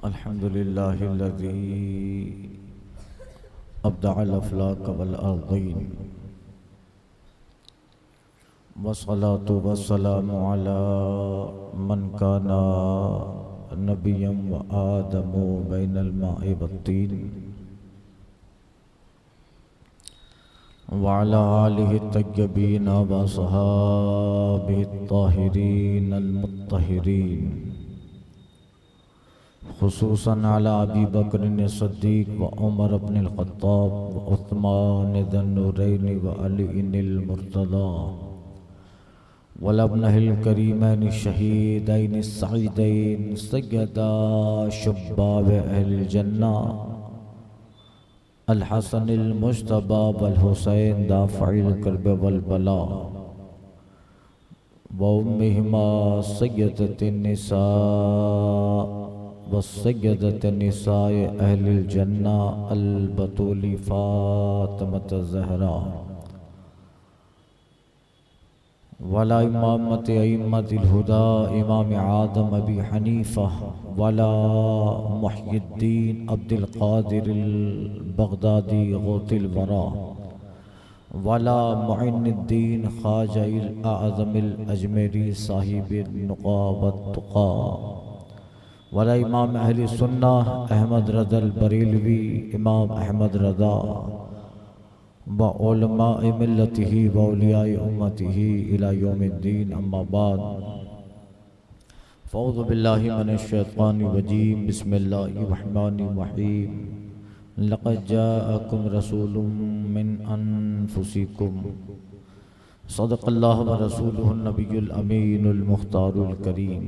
अल्हम्दुलिल्लाहिल्लज़ी अब्दअल अफ़लाक वल अर्ज़ीन वस्सलातु वस्सलामु अला मन काना नबिय्यन व आदमु बैनल माइ वत्तीन व अला आलिहि तय्यबीन व अस्हाबिहि त्ताहिरीन अल मुत्तहिरीन खुसूसन अला अबी बकर सिद्दीक़ व उमर इब्नुल ख़त्ताब व उस्मान ज़ुन्नूरैन व अली मुर्तज़ा व इब्निल करीमैन शहीदैन सईदैन सय्यदा शुब्बाब अहलिल जन्नह अल हसनिल मुज्तबा वल हुसैन दाफ़िल कर्ब वल बला व उम्मिहिमा सय्यदतिन निसा व सय्यदतिन निसाए अहलिल जन्नह अल बतूली फ़ातिमत ज़हरा वला इमामत अइम्मतिल हुदा इमाम आदम अबी हनीफ़ा वला मुहय्यिद्दीन अब्दुल क़ादिर बगदादी गौतिल वरा वला मुइनुद्दीन ख्वाजा आज़मिल अजमेरी साहिब नुक़ा व तुक़ा वला इमाम अहले सुन्नह अहमद रज़ल बरेलवी इमाम अहमद रज़ा व उलमाए मिल्लतिही व औलियाए उम्मतिही इला यौमिद्दीन अम्मा बाद फ़अऊज़ु बिल्लाहि मिनश शैतानिर रजीम बिस्मिल्लाहिर रहमानिर रहीम लक़द जाअकुम रसूलुम मिन अनफुसिकुम सदक़ल्लाहु व रसूलुहुन नबियुल अमीनुल मुख्तारुल करीम।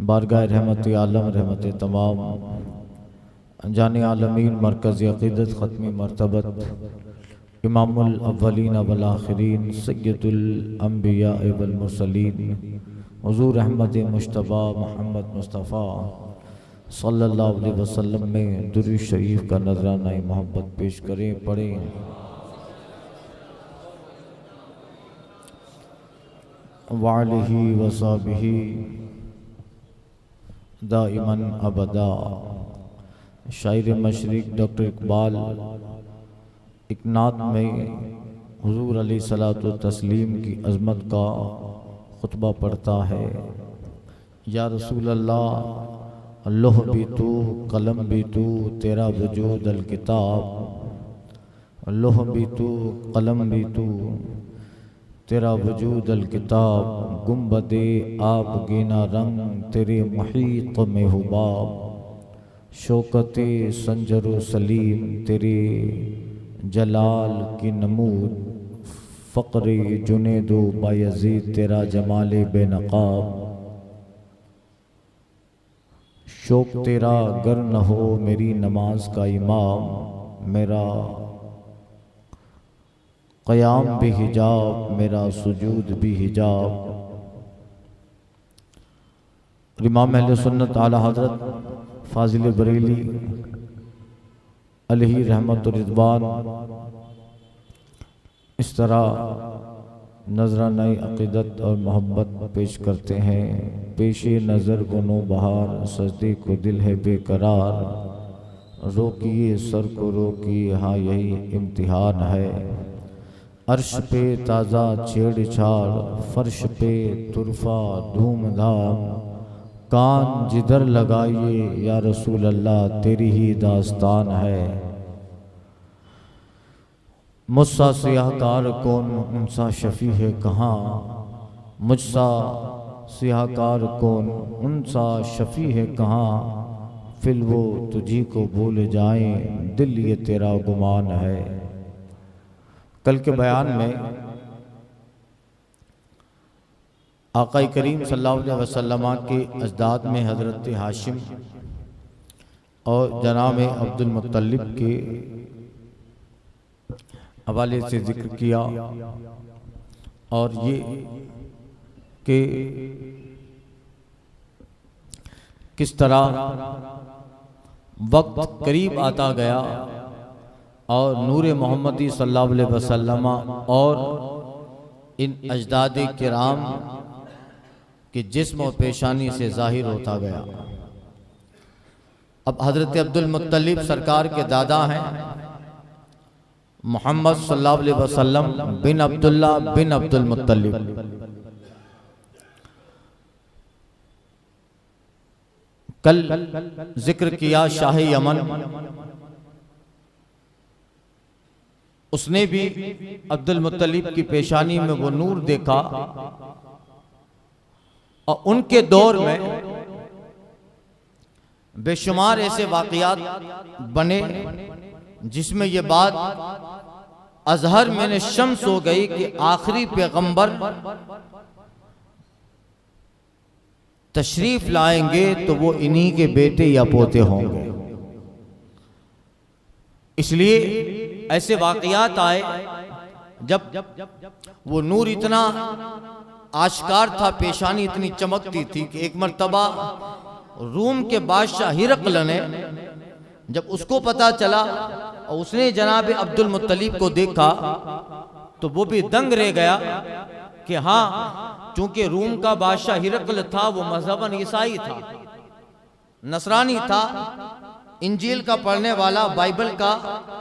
बारगाह रहमत आलम रहमत तमाम जाने आलमीन मरकज़ अक़ीदत ख़त्मी मरतबत इमामुल अव्वलीन वल आखिरीन सय्यदुल अंबिया वल मुरसलीन हुज़ूर अहमद मुज्तबा मोहम्मद मुस्तफ़ा सल्लल्लाहु अलैहि वसल्लम में दुरूद शरीफ का नजराना मोहब्बत पेश करें, पढ़ें। वालिही वसाबिही दाइमन अबदा। शायर मशरिक डॉक्टर इकबाल एक नात में हुजूर अलैहिस्सलातु तस्लीम की अज़मत का खुतबा पढ़ता है। या रसूल अल्लाह लौह भी तू कलम भी तू तेरा वजूद अल किताब, लौह भी तू कलम भी तू तेरा वजूद अल किताब, गुंबदे आब गिना रंग तेरे मुहीत में हुबाब, शौकते संजरो सलीम तेरे जलाल की नमूद, फ़क़्रे जुनेदो बायज़ीद तेरा जमाले बेनक़ाब, शौक तेरा गर न हो मेरी नमाज का इमाम, मेरा क़याम भी हिजाब मेरा सुजूद भी हिजाब। इमाम अहले सुन्नत आला हज़रत फ़ाज़िल बरेली अलैहि रहमत व रिज़वान इस तरह नजराना अक़ीदत और मोहब्बत पेश करते हैं। पेशे नज़र गुनो बहार सजदे को दिल है बेकरार, रोकिए सर को रोकिए हाँ यही इम्तिहान है। अर्श पे ताज़ा छेड़छाड़ फर्श पे तुरफा धूमधाम, कान जिधर लगाइए या रसूल अल्लाह तेरी ही दास्तान है। मुझसा सियाहकार कौन उनसा शफ़ी है कहाँ, मुझसा सियाहकार कौन उनसा शफ़ी है कहाँ, फिर वो तुझी को भूल जाएं दिल ये तेरा गुमान है। कल के बयान में आक़ाई करीम सल्लल्लाहु अलैहि वसल्लम के अजदाद में हज़रत हाशिम और जनाब अब्दुल मुत्तलिब के हवाले से जिक्र किया और ये कि किस तरह वक्त करीब आता गया और नूर मोहम्मदी सल्लल्लाहु अलैहि वसल्लम और इन अजदाद किराम कि जिस्म और पेशानी से जाहिर होता गया। अब हजरत अब्दुल मुत्तलिब सरकार के दादा हैं मोहम्मद सल्लल्लाहु अलैहि वसल्लम बिन अब्दुल्ला बिन अब्दुल मुत्तलिब। कल जिक्र किया शाह यमन, उसने भी अब्दुल मुत्तलिब की पेशानी में वो नूर देखा और उनके दौर में बेशुमार ऐसे वाक़यात बने जिसमें ये बात अजहर में शम्स हो गई कि आखिरी पैगंबर तशरीफ लाएंगे तो वो इन्हीं के बेटे या पोते होंगे। इसलिए ऐसे वाक़यात आए जब वो नूर इतना आश्कार था, पेशानी इतनी चमकती थी कि एक मर्तबा रूम के बादशाह हिरकल ने जब उसको पता चला और उसने जनाब अब्दुल मुत्तलिब को देखा तो वो भी दंग रह गया कि हाँ, चूंकि रूम का बादशाह हिरकल था वो मजहबन ईसाई था, नसरानी था, इंजील का पढ़ने वाला, बाइबल का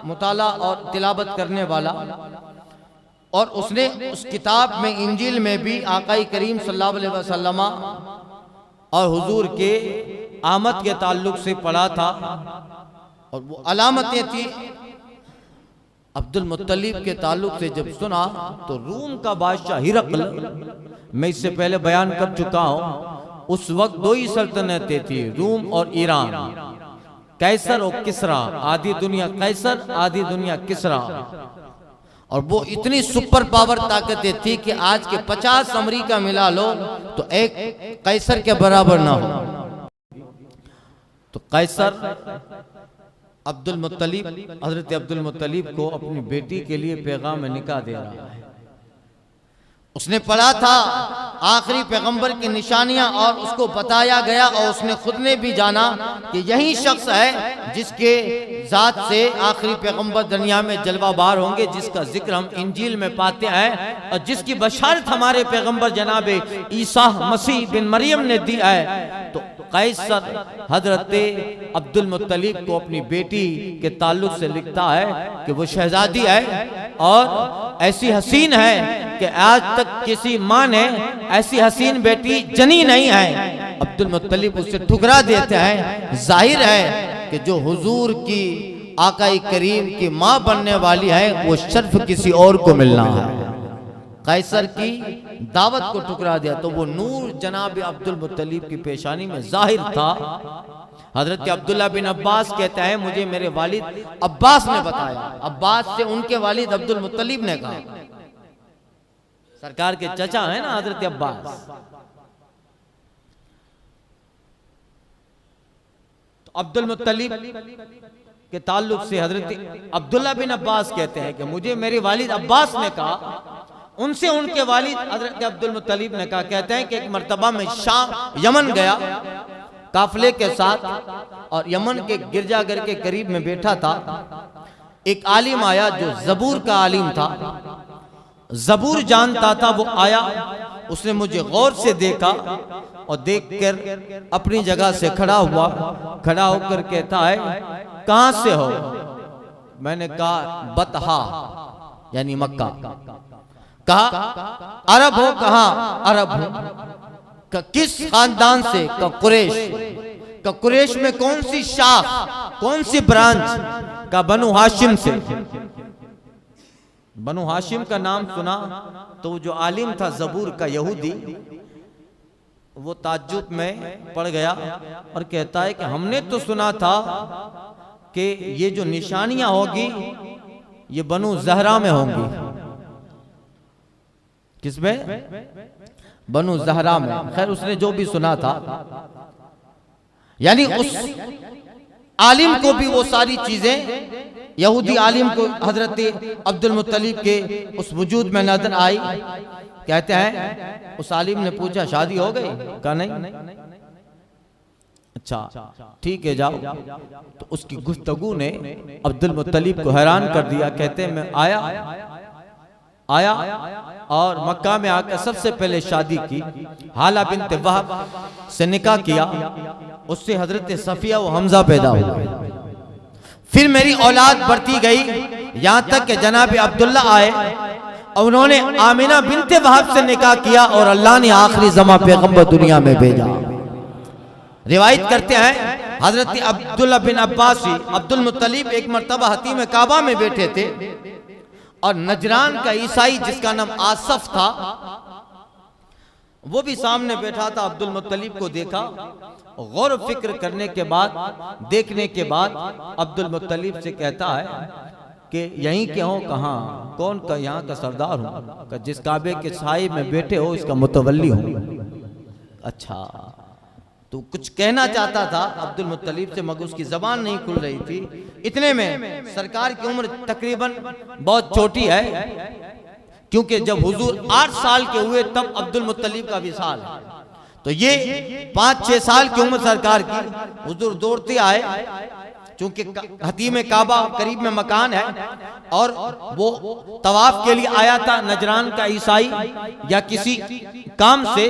मुताला और तिलावत करने वाला, और उसने उस किताब में इंजील में भी आकाई करीम सल्लल्लाहु अलैहि वसल्लम और हुजूर के आमद के ताल्लुक से पढ़ा था और वो अलामतें थी अब्दुल मुत्तलिब के ताल्लुक से जब सुना तो रूम का बादशाह हिरकल, मैं इससे पहले बयान कर चुका हूं, उस वक्त दो ही सल्तनतें थी, रूम और ईरान, कैसर और किसरा, आधी दुनिया कैसर आधी दुनिया किसरा। और वो इतनी सुपर पावर ताकतें थी कि आज के 50 अमेरिका मिला लो तो एक कैसर के बराबर ना हो। तो कैसर अब्दुल मुत्तलिब, हजरत अब्दुल मुत्तलिब को अपनी बेटी के लिए पैगाम निकाह दे रहा है। उसने पढ़ा था आखिरी पैगंबर की निशानियां और उसको बताया गया और उसने खुद ने भी जाना कि यही शख्स है जिसके जात से आखिरी पैगंबर दुनिया में जलवाबार होंगे, जिसका जिक्र हम इंजील में पाते हैं और जिसकी बशारत हमारे पैगंबर जनाब ईसा मसीह बिन मरियम ने दी है। तो कैसर हजरत अब्दुल मुत्तलिब को अपनी बेटी के ताल्लुक से लिखता है कि वो शहजादी है और ऐसी हसीन है कि आज तक किसी माँ ने ऐसी हसीन बेटी जनी नहीं है। अब्दुल मुत्तलिब उसे ठुकरा देते हैं। जाहिर है कि जो हुजूर की आकाई करीम की माँ बनने वाली है वो शर्फ किसी और को मिलना है। कैसर की दावत को ठुकरा दिया तो वो नूर जनाब अब्दुल मुत्तलिब की पेशानी में जाहिर था। हजरत अब्दुल्ला बिन अब्बास कहते हैं मुझे मेरे वालिद अब्बास ने बताया, अब्बास से उनके वालिद अब्दुल मुत्तलिब ने कहा, सरकार के चचा है ना हजरत अब्बास। तो अब्दुल मुत्तलिब के ताल्लुक से हजरत अब्दुल्ला बिन अब्बास कहते हैं कि मुझे मेरे वालिद अब्बास ने कहा, उनसे उनके वालिद हजरत अब्दुल मुत्तलिब ने कहा। कहते हैं कि एक मर्तबा में शाम यमन गया काफले के साथ और यमन के गिरजाघर के करीब में बैठा था। एक आलिम आया जो जबूर का आलिम था, जबूर जानता था, वो आया, उसने मुझे गौर से देखा और देखकर अपनी जगह से खड़ा हुआ। खड़ा होकर कहता है कहां से हो? मैंने कहा बतहा यानी मक्का। कहा अरब हो? कहा अरब हो। किस खानदान से? का कुरैश। का कुरैश में कौन सी शाख, कौन सी ब्रांच? का बनु हाशिम से। बनु हाशिम का नाम सुना तो जो आलिम था जबूर का यहूदी, वो ताज्जुब में पड़ गया और कहता है कि हमने तो सुना था कि ये जो निशानियां होगी ये बनु जहरा में होंगी। किसमें? बनु जहरा में। खैर उसने जो भी सुना था, यानी उस आलिम को भी वो सारी चीजें, यहूदी आलिम को हजरत अब्दुल मुत्तलिब के उस वजूद में नजर आई। कहते हैं उस आलिम ने पूछा शादी हो गई? कहा नहीं। अच्छा ठीक है जाओ। तो उसकी गुफ्तगू ने अब्दुल मुत्तलिब को हैरान कर दिया। कहते हैं मैं आया और मक्का में आकर सबसे पहले शादी की, हाला बिन्त वहब से निकाह किया, उससे हजरत सफिया व हमजा पैदा हुए। फिर मेरी औलाद बढ़ती गई, यहाँ तक कि जनाब अब्दुल्ला आए और उन्होंने आमिना बिन्त वहब से निकाह किया और अल्लाह ने आखिरी ज़मा पैगंबर दुनिया में भेजा। रिवायत करते हैं हजरत अब्दुल्ला बिन अब्बास अब्दुल मुत्तलिब एक मर्तबा हतीम काबा में बैठे थे और नजरान का ईसाई जिसका नाम आसफ था वो भी सामने बैठा था। अब्दुल मुत्तलिब को देखा, गौर फिक्र करने के बाद, देखने के बाद अब्दुल मुत्तलिब से कहता है कि यहीं के हो, कहाँ, कौन का यहाँ का सरदार हूँ, जिस काबे के साए में बैठे हो इसका मुतवल्ली हूँ। अच्छा, तो कुछ कहना चाहता था अब्दुल मुत्तलिब से, मगर उसकी जबान नहीं खुल रही थी। इतने में सरकार की उम्र तकरीबन बहुत छोटी है, क्योंकि जब हुजूर 8 साल के हुए तब अब्दुल मुत्तलिब का विसाल है, तो ये 5-6 साल की उम्र सरकार की। हुजूर दौड़ते आए, चूंकि हतीम काबा करीब में मकान है और वो तवाफ के लिए आया था। नजरान का ईसाई या किसी काम से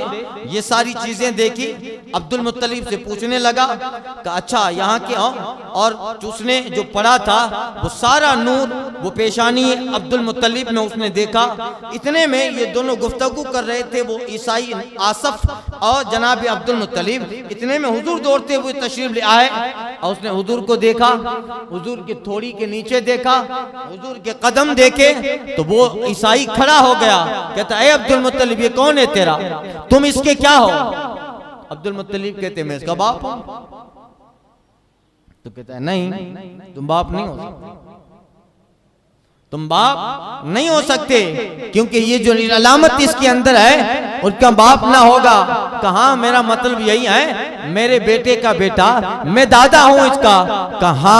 ये सारी चीजें देखी, अब्दुल मुत्तलिब से पूछने लगा कि अच्छा यहाँ के हो, और उसने जो पढ़ा था वो सारा नूर वो पेशानी अब्दुल मुत्तलिब में उसने देखा। इतने में ये दोनों गुफ्तगू कर रहे थे, वो ईसाई आसफ और जनाब अब्दुल मुत्तलिब। इतने में हुजूर दौड़ते हुए तशरीफ ले आए और उसने हुजूर को देखा, हुजूर की थोड़ी के नीचे देखा, हुजूर के कदम देखे, तो वो ईसाई खड़ा हो गया। कहता है अब्दुल मुत्तलिब ये कौन है तेरा, तुम इसके क्या हो? अब्दुल मुत्तलिब कहते मैं इसका बाप हूं। तो कहता है नहीं, तुम बाप नहीं हो सकते, तुम बाप नहीं हो सकते, क्योंकि ये जो अलामत इसके अंदर है उसका बाप ना होगा। कहा मेरा मतलब यही है, मेरे बेटे का बेटा, मैं दादा हूं इसका। कहा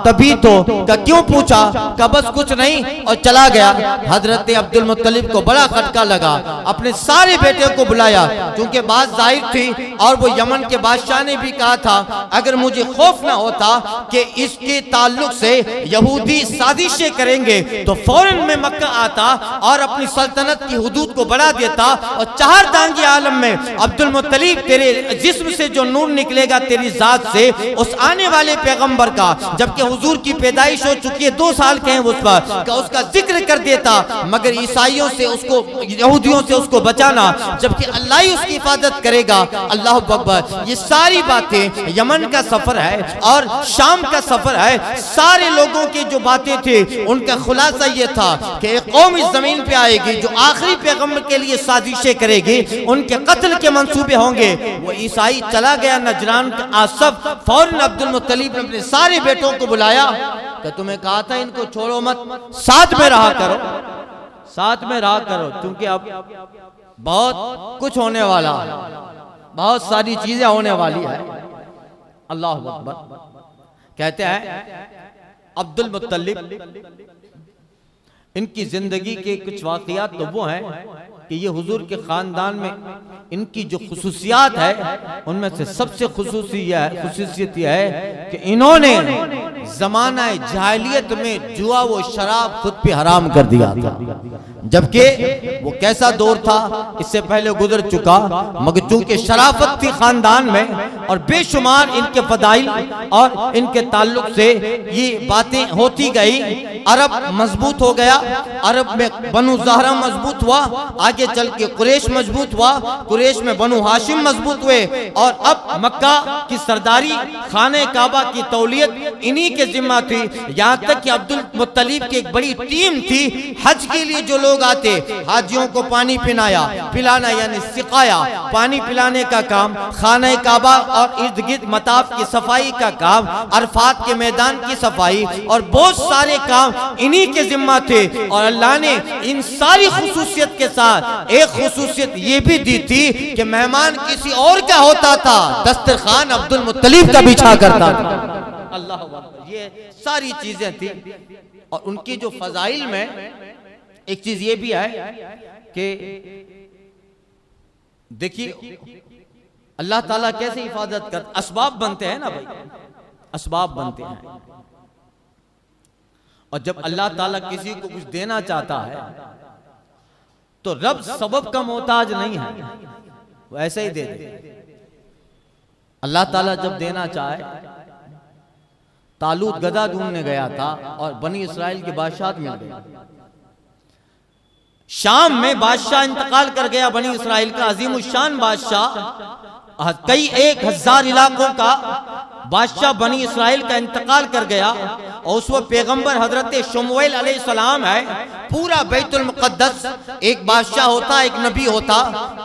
तभी तो क्यों पूछा? का बस कुछ नहीं, और चला गया। हजरत अब्दुल मुत्तलिब को बड़ा खटका लगा, अपने सारे बेटे को बुलाया, क्योंकि बात जाहिर थी और वो यमन के बादशाह ने भी कहा था अगर मुझे खौफ ना होता कि इसके ताल्लुक से यहूदी साजिशें करेंगे तो फौरन में मक्का आता और अपनी सल्तनत की हुदूद को बढ़ा देता, और 4 दांगी आलम में अब्दुल मुत्तलिब तेरे जिस्म से जो नूर निकलेगा तेरी जात से, उस आने वाले पैगंबर का, जबकि हुजूर की पैदाइश हो चुकी है 2 साल के हैं उस पर, का उसका जिक्र कर देता। मगर ईसाइयों से उसको, यहूदियों से उसको बचाना, जबकि अल्लाह ही उसकी हिफाजत करेगा। अल्लाह अकबर। ये सारी बातें, यमन का सफर है और शाम का सफर है, सारे लोगों की जो बातें थी उनका खुलासा ये था कि एक कौम इस जमीन पे आएगी जो आखिरी पैगंबर के लिए साजिशें करेगी, उनके कत्ल के मंसूबे होंगे। वो ईसाई चला गया नजरान का आसफ, फौरन अब्दुल मुत्तलिब ने अपने सारे बेटों को बुलाया कि तुम्हें कहा था इनको छोड़ो मत, साथ में रहा करो, साथ में रहा करो, क्योंकि अब बहुत कुछ होने वाला है, बहुत सारी चीजें होने वाली है। अल्लाह अकबर। कहते हैं अब्दुल मुत्तलिब इनकी जिंदगी के कुछ वाकयात तो वो हैं कि ये हुजूर के खानदान में इनकी जो खुसूसियात है उनमें से सबसे खुसूसियत यह है कि इन्होंने जमाना जाहिलियत में जुआ व शराब खुद पे हराम कर दिया था। जबकि वो कैसा दौर था इससे पहले गुजर चुका, मगर चूंकि शराफत थी खानदान में और बेशुमार इनके फदाइल और इनके ताल्लुक से ये बातें होती गई। अरब मजबूत हो गया, अरब में बनु ज़हरा मजबूत हुआ, आगे चल के कुरैश मजबूत हुआ, कुरैश में बनु हाशिम मजबूत हुए, और अब मक्का की सरदारी, खाने काबा की तौलियत इन्हीं के जिम्मा थी। यहाँ तक कि अब्दुल मुत्तलिब की एक बड़ी टीम थी। हज के लिए जो लोग आते, हाजियों को पानी पिलाना यानी सिकाया, पानी पिलाने का काम, खाने काबा और इर्द गिर्द मताफ की सफाई का काम, अरफात के मैदान की सफाई और बहुत सारे काम इन्हीं के जिम्मा थे। और अल्लाह ने इन सारी खुसूसियत के साथ एक खुसूसियत ये भी दी थी कि मेहमान किसी और का होता था, दस्तरखान अब्दुल मुत्तलिब का बिछा करता था। अल्लाह अकबर। ये सारी चीजें थी। और उनकी जो फजाइल में एक चीज ये भी है कि देखिए अल्लाह ताला कैसे हिफाजत कर, असबाब बनते हैं ना भाई, असबाब बनते हैं। और जब अल्लाह ताला किसी को कुछ देना चाहता है तो रब सबब का मोहताज नहीं है, वो ऐसे ही दे दे। अल्लाह ताला जब देना चाहे, तालूत गदा ढूंढने गया था और बनी इसराइल की बादशाह मिल गई। शाम में बादशाह इंतकाल कर गया, बनी इसराइल का अजीमुशान बादशाह, कई 1000 इलाकों का बादशाह बनी इसराइल का इंतकाल कर गया। और उस वक्त पैगंबर हजरत शमूएल अलैहिस्सलाम है। पूरा बैतुल मुक़द्दस एक बादशाह होता, एक नबी होता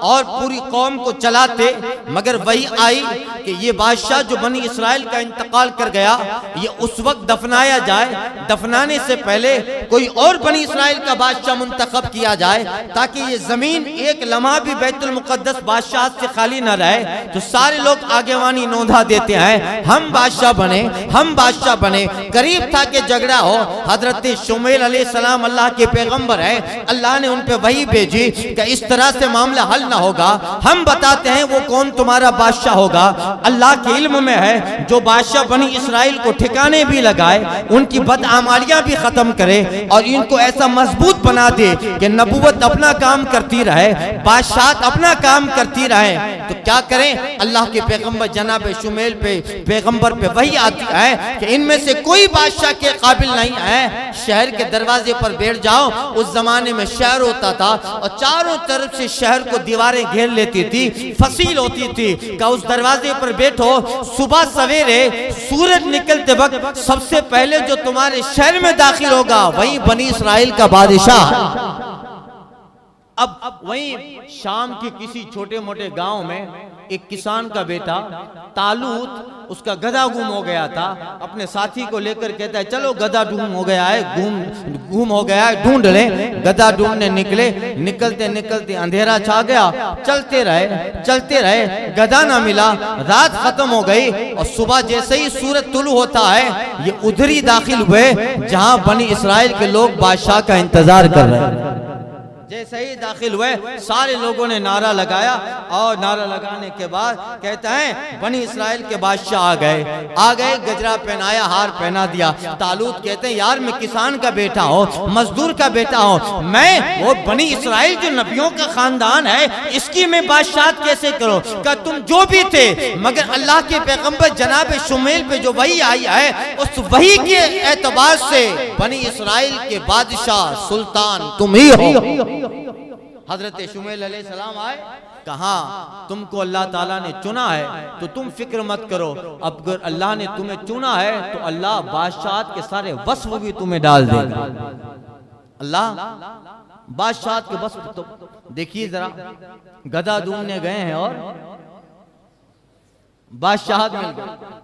और पूरी कौम को चलाते, मगर वही आई कि ये बादशाह जो बनी इसराइल का इंतकाल कर गया, ये उस वक्त दफनाया जाए, दफनाने से पहले कोई और बनी इसराइल का बादशाह मुंतखब किया जाए, ताकि ये जमीन एक लम्हा भी बैतुल मुक़द्दस बादशाह से खाली न रहे। तो सारे लोग आगेवानी नोंधा देते हैं, हम बादशाह बने, हम बादशाह बने। करीब था कि झगड़ा हो। हजरत शमूएल अलैहिस्सलाम अल्लाह के पैगंबर हैं, अल्लाह ने उन पे वही भेजी कि इस तरह से मामला हल ना होगा, हम बताते हैं वो कौन तुम्हारा बादशाह होगा। अल्लाह के इल्म में है, जो बादशाह बनी इसराइल को ठिकाने भी लगाए, उनकी बदआमालियां भी खत्म करे और इनको ऐसा मजबूत बना दे कि नबूवत अपना काम करती रहे, बादशाह अपना काम करती रहे। तो क्या करें, अल्लाह के पैगंबर जनाब शमूएल पे पैगंबर पे वही आती है कि इनमें से कोई बादशाह के काबिल नहीं है, शहर के दरवाजे पर बैठ जाओ। उस जमाने में शहर होता था और चारों तरफ से शहर को दीवारें घेर लेती थी, फसील होती थी कि उस दरवाजे पर बैठो, सुबह सवेरे सूरज निकलते वक्त सबसे पहले जो तुम्हारे शहर में दाखिल होगा वही बनी इसराइल का बादशाह। अब वहीं शाम के किसी छोटे मोटे गांव में एक किसान का बेटा तालूत, उसका गधा गुम हो गया था। अपने साथी को लेकर कहता है चलो गधा गुम हो गया है, गुम हो गया है, ढूंढ ले। गधा ढूंढने निकले, निकलते निकलते अंधेरा छा गया, चलते रहे, गधा ना मिला। रात खत्म हो गई और सुबह जैसे ही सूरज तुलू होता है, ये उधर ही दाखिल हुए जहां बनी इसराइल के लोग बादशाह का इंतजार कर रहे हैं। जैसे ही दाखिल हुए, सारे लोगों ने नारा लगाया और नारा लगाने के बाद कहते हैं बनी इसराइल के बादशाह आ गए, गजरा पहनाया, हार पहना दिया। तालूत कहते हैं यार मैं किसान का बेटा हूँ, मजदूर का बेटा हूँ, मैं वो बनी इसराइल जो नबियों का खानदान है इसकी मैं बादशाह कैसे करो? क्या तुम जो भी थे, मगर अल्लाह के पैगंबर जनाब शमूएल पे जो वही आई है, उस वही के एतबार से बनी इसराइल के बादशाह सुल्तान तुम ही हो। हजरत शमूएल अलैहिस्सलाम आए, कहा तुमको अल्लाह ताला ने चुना है तो तुम फिक्र मत करो, अब अगर अल्लाह ने तुम्हें चुना है तो अल्लाह बादशाह के सारे वस्फ भी तुम्हें डाल देगा। अल्लाह बादशाह के वस्फ, तो देखिए जरा, गधा ढूंढने गए हैं और बादशाह मिल गए।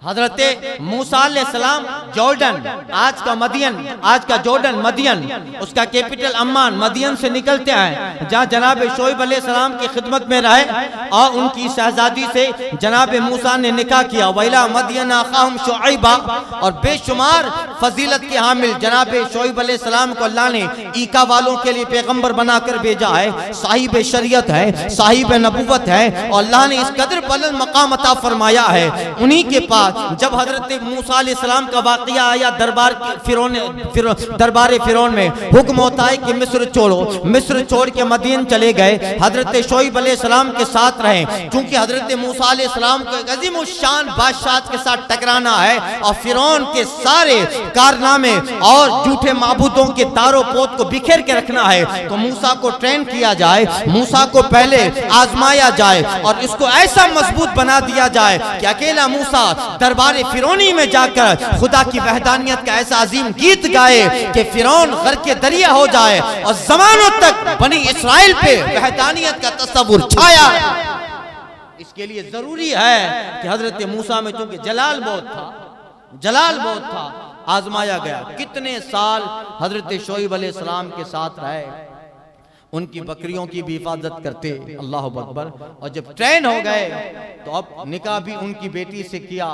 हजरत मूसा अलैहिस्सलाम जॉर्डन, आज का मदियन, आज का जॉर्डन मदियन, उसका कैपिटल अम्मान, मदियन से निकलते हैं जहाँ जनाब शोएब अलैहिस्सलाम की खिदमत में रहे और उनकी शहजादी से जनाब मूसा ने निकाह किया। वैला मदियन अखाहुम शुअैबा, और बेशुमार फजीलत के हामिल जनाब शोएब अलैहिस्सलाम को अल्लाह ने ईका वालों के लिए पैगंबर बनाकर भेजा है, साहिब शरीयत है, साहिब नबूवत है और अल्लाह ने इस कदर बुलंद मकाम अता फरमाया है। उन्हीं के पास जब हजरत मूसा अलैहिस्सलाम का वाकया आया दरबार फिरौन में, हुक्म होता है कि मिस्र छोड़ो, मिस्र छोड़ के मदीन चले गए, हजरत शोएब अलैहिस्सलाम के साथ रहे। क्योंकि हजरत मूसा अलैहिस्सलाम को एक अजीम शान बादशाह के साथ टकराना है और फिरौन के सारे कारनामे और झूठे माबूदों के तारों पोत को बिखेर के रखना है। तो मूसा को ट्रेन किया जाए, मूसा को पहले आजमाया जाए और इसको ऐसा मजबूत बना दिया जाए कि अकेला मूसा दरबार फिरौनी में जाकर खुदा की वहदानियत का ऐसा अजीम गीत गाए कि फिरौन गर्क दरिया हो जाए और जमानों तक बनी इसराइल पे वहदानियत का तस्वुर छाया। इसके लिए जरूरी है कि हजरत मूसा में चूंकि जलाल बहुत था, आजमाया गया। कितने साल हजरत शोएब अलैहिस्सलाम के साथ रहे, उनकी बकरियों की भी हिफाजत करते, अल्लाह अकबर। और जब ट्रेन हो गए तो अब निकाह भी उनकी बेटी से किया।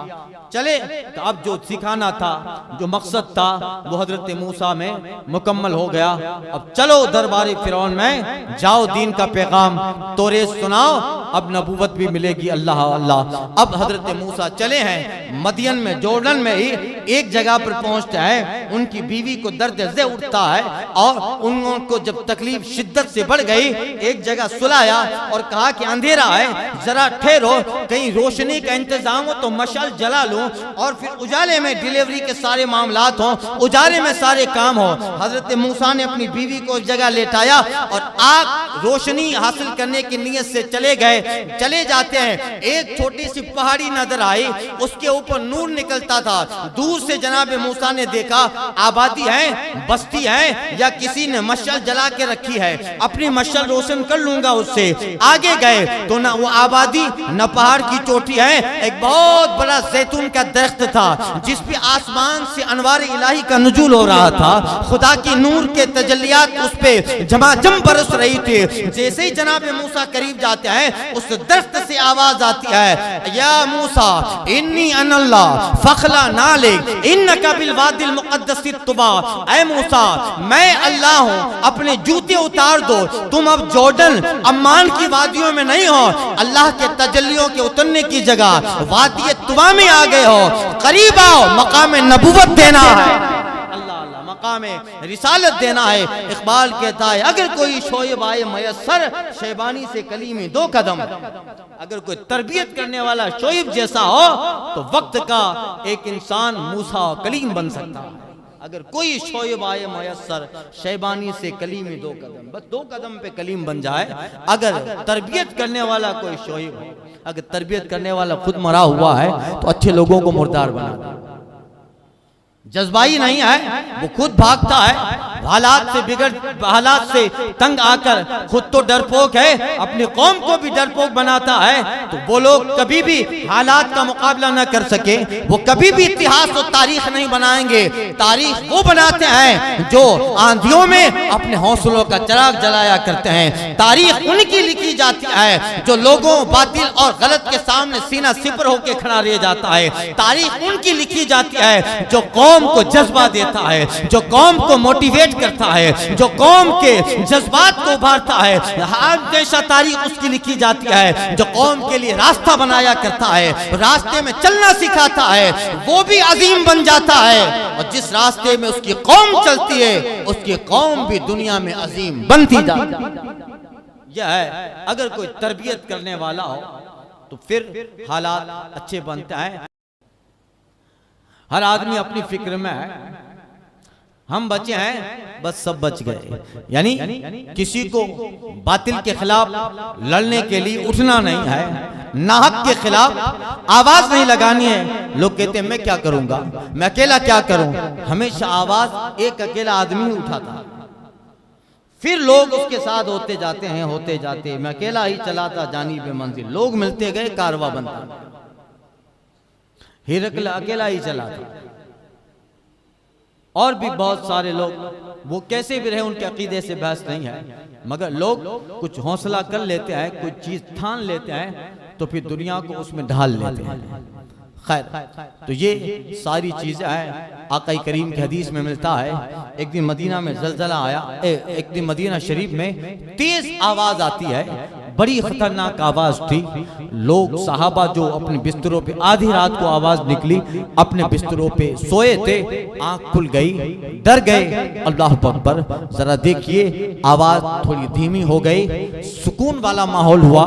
चले तो अब जो सिखाना था, जो मकसद था, वो हजरत मूसा में मुकम्मल हो गया। अब चलो दरबार फिरौन में जाओ, दीन का पैगाम तोरे सुनाओ, अब नबूवत भी मिलेगी। अल्लाह अल्लाह। अब हजरत मूसा चले हैं मदियन में, जॉर्डन में ही एक जगह पर पहुंचते हैं, उनकी बीवी को दर्द ज़े उठता है और उनको जब तकलीफ शिद्दत से बढ़ गई, एक जगह सुलाया और कहा कि अंधेरा है, जरा ठहरो, कहीं रोशनी का इंतजाम हो तो मशाल जला लूं और फिर उजाले में डिलीवरी के सारे मामलात हो, उजाले में सारे काम हो। हजरत मूसा ने अपनी बीवी को उस जगह लेटाया और आग रोशनी हासिल करने की नीयत से चले गए। चले जाते हैं, एक छोटी सी पहाड़ी नजर आई, उसके ऊपर नूर निकलता था। दूर से जनाब मूसा ने देखा आबादी है, बस्ती है, या किसी ने मशाल जला के रखी है, अपनी मशाल रोशन कर लूंगा उससे। आगे गए तो ना वो आबादी न पहाड़ की चोटी है, एक बहुत बड़ा जैतून का दरख्त था जिस पे आसमान से अनवार इलाही का नुज़ूल हो रहा था, खुदा की नूर के तजल्लियात उस पे झमाझम बरस रही थी। जैसे ही जनाब मूसा करीब जाते हैं, उस दरख्त से आवाज आती है, या मूसा इन्नी अनल्लाह फखला नालिक इन्नका बिल वादिल मुक़द्दसित तुबा। ऐ मूसा, मैं अल्लाह हूँ, अपने जूते उतार दो, तुम अब जॉर्डन अम्मान की वादियों में नहीं हो, अल्लाह के तजल्लियों के उतरने की जगह वादी तुबा में आ गए हो, करीब आओ, मकाम नबुवत देना है, अल्लाह मकाम रिसालत देना है। इकबाल कहता है, अगर कोई शोएब आए मयस्सर, शैबानी से कलीमी दो कदम। अगर कोई तरबियत करने वाला शोएब जैसा हो तो वक्त का एक इंसान मूसा कलीम बन सकता है। अगर कोई शोएब आए मयस्सर, शैबानी से कलीमी दो कदम, बस दो कदम पे कलीम बन जाए। अगर तरबियत करने वाला कोई शोएब हो, अगर तरबियत करने वाला खुद मरा हुआ है तो अच्छे लोगों को मुर्दार बना दे। जज्बाई नहीं है, वो खुद भागता है, हालात से बिगड़, हालात से तंग आकर खुद तो डरपोक है, अपनी कौम को भी डरपोक बनाता है। तो वो लोग कभी भी हालात का मुकाबला न कर सके, वो कभी भी इतिहास और तारीख नहीं बनाएंगे। तारीख वो बनाते हैं जो आंधियों में अपने हौसलों का चिराग जलाया करते हैं। तारीख उनकी लिखी जाती है जो लोगों, बातिल और गलत के सामने सीना सिपर होकर खड़ा रह जाता है। तारीख उनकी लिखी जाती है जो कौम को जज्बा देता है, जो कौम को मोटिवेट करता है, जो कौम के जज्बात को उभारता है। हमेशा तारीख उसकी लिखी जाती है जो कौम के लिए रास्ता बनाया करता है, रास्ते में चलना सिखाता है, वो भी अजीम बन जाता है। और जिस रास्ते में उसकी कौम चलती है, उसकी कौम भी दुनिया में अजीम बनती जाती है। यह है, अगर कोई तरबियत करने वाला हो तो फिर हालात अच्छे बनते हैं। हर आदमी अपनी फिक्र में है, हम बचे हैं, बस सब बच गए। यानी किसी को बातिल के खिलाफ लड़ने के लिए उठना नहीं है, नाहक के खिलाफ आवाज नहीं लगानी है। लोग कहते हैं मैं क्या करूंगा, मैं अकेला क्या करूं। हमेशा आवाज एक अकेला आदमी ही उठाता, फिर लोग उसके साथ होते जाते हैं, होते जाते। मैं अकेला ही चलाता जानी बे मंजिल, लोग मिलते गए, कारवा बनता। हिरकल अकेला ही चला था, और भी बहुत सारे लोग, वो कैसे भी रहे, उनके अकीदे से बहस नहीं है, मगर लोग कुछ हौसला कर लेते हैं, कुछ चीज ठान लेते हैं तो फिर दुनिया को उसमें ढाल लेते हैं। खैर, तो ये सारी चीजें हैं, आका करीम की हदीस में मिलता है। एक दिन मदीना में जलजला आया, एक दिन मदीना शरीफ में तेज आवाज आती है, बड़ी खतरनाक आवाज थी। लोग सहाबा जो अपने बिस्तरों पे, आधी रात को आवाज निकली, अपने बिस्तरों पे सोए थे, आंख खुल गई, डर गए। अल्लाह अकबर, जरा देखिए आवाज थोड़ी धीमी हो गई, सुकून वाला माहौल हुआ।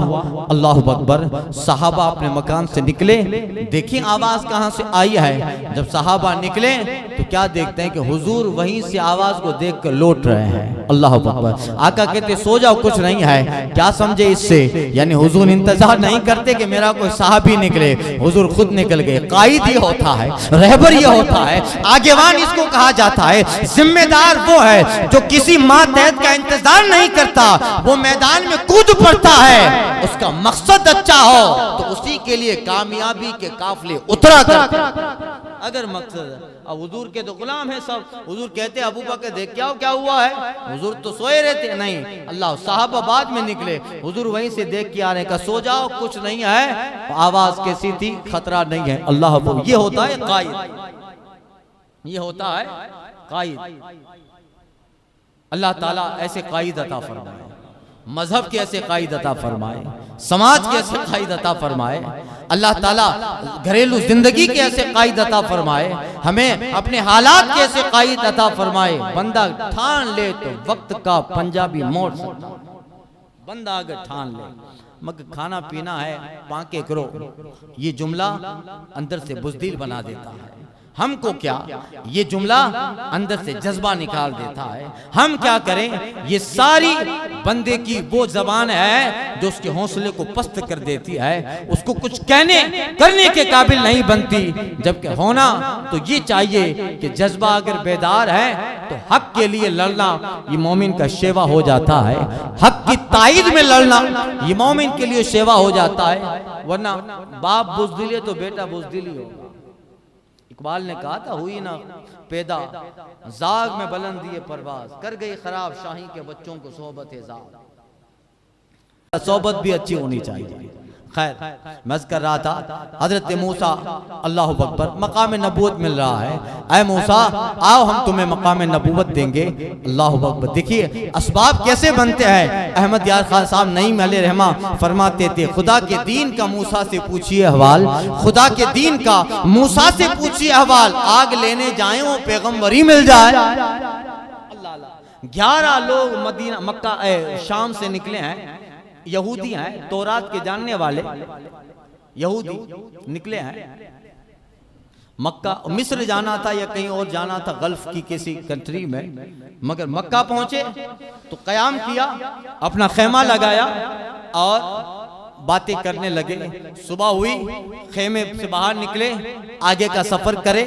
अल्लाह अकबर, सहाबा अपने मकान से निकले, देखिए आवाज कहां से आई है। जब सहाबा निकले तो क्या देखते हैं कि हुजूर वहीं से आवाज को देख कर लौट रहे हैं। अल्लाह अकबर। आका कहते सो जाओ, कुछ नहीं है। क्या समझे इससे? यानी हुजूर इंतजार नहीं करते कि मेरा कोई साहबी निकले, हुजूर खुद निकल गए। कायद ये होता है, रहबर ये होता है, आगेवान इसको कहा जाता है। जिम्मेदार वो है जो किसी मातहत का इंतजार नहीं करता, वो मैदान में कूद पड़ता है। उसका मकसद अच्छा हो तो उसी के लिए कामयाबी के काफिले उतरा कर। अगर मकसद, अब हुजूर के तो गुलाम है सब, हुजूर कहते अबू बकर देख क्या हुआ है, हुजूर तो सोए रहते, नहीं, अल्लाह साहब बाद में निकले, हुजूर वहीं से देख के आ रहे का, सो जाओ कुछ नहीं है। आवाज कैसी थी, खतरा नहीं है। अल्लाह, ये होता है कायद, ये होता है कायद। अल्लाह ताला ऐसे कायद अता फरमाए, मजहब के ऐसे कायद अता फरमाए, समाज के ऐसे कायद अता फरमाए। अल्लाह ताला घरेलू जिंदगी के ऐसे कायद अता फरमाए, हमें अपने हालात के ऐसे कायद अता फरमाए। बंदा ठान ले तो वक्त का पंजाबी मोड़ सकता, बंदा अगर ठान ले, मगर खाना पीना है पाके करो, ये जुमला अंदर से बुज़दिल बना देता है। हमको क्या, ये जुमला अंदर से जज्बा निकाल देता है। हम क्या करें, ये सारी बंदे की वो जबान है जो उसके हौसले को पस्त कर देती है, उसको कुछ कहने करने के काबिल नहीं बनती। जबकि होना तो ये चाहिए कि जज्बा अगर बेदार है तो हक के लिए लड़ना ये मोमिन का शेवा हो जाता है, हक की ताईद में लड़ना ये मोमिन के लिए शेवा हो जाता है। वरना बाप बुज़दिल है तो बेटा बुज़दिल ही होगा। इकबाल ने कहा था, हुई ना पैदा जाग में बुलंदी परवाज, कर गई खराब शाही के बच्चों को सोहबत जाग। सोहबत भी अच्छी होनी चाहिए। खैर, मैं कर रहा था हजरत मूसा, अल्लाह अकबर, मकाम नबूवत मिल रहा है। ऐ मूसा आओ हम तुम्हें मकाम नबूवत देंगे। अल्लाह अकबर। देखिए असबाब कैसे बनते हैं। अहमद यार खान साहब नईम अलैहि रहमा फरमाते थे, खुदा के दीन का मूसा से पूछिए हवाल, खुदा के दीन का मूसा से पूछिए हवाल, आग लेने जाए वो पैगंबरी मिल जाए। अल्लाह 11 लोग मदीना मक्का शाम से निकले हैं, यहूदी हैं, तौरात के जानने वाले यहूदी निकले हैं। मक्का, मिस्र जाना था या कहीं और जाना था, गल्फ की किसी कंट्री में, मगर मक्का पहुंचे तो कयाम किया, अपना खेमा लगाया और बातें करने लगे। सुबह हुई, खेमे से बाहर निकले, आगे का सफर करे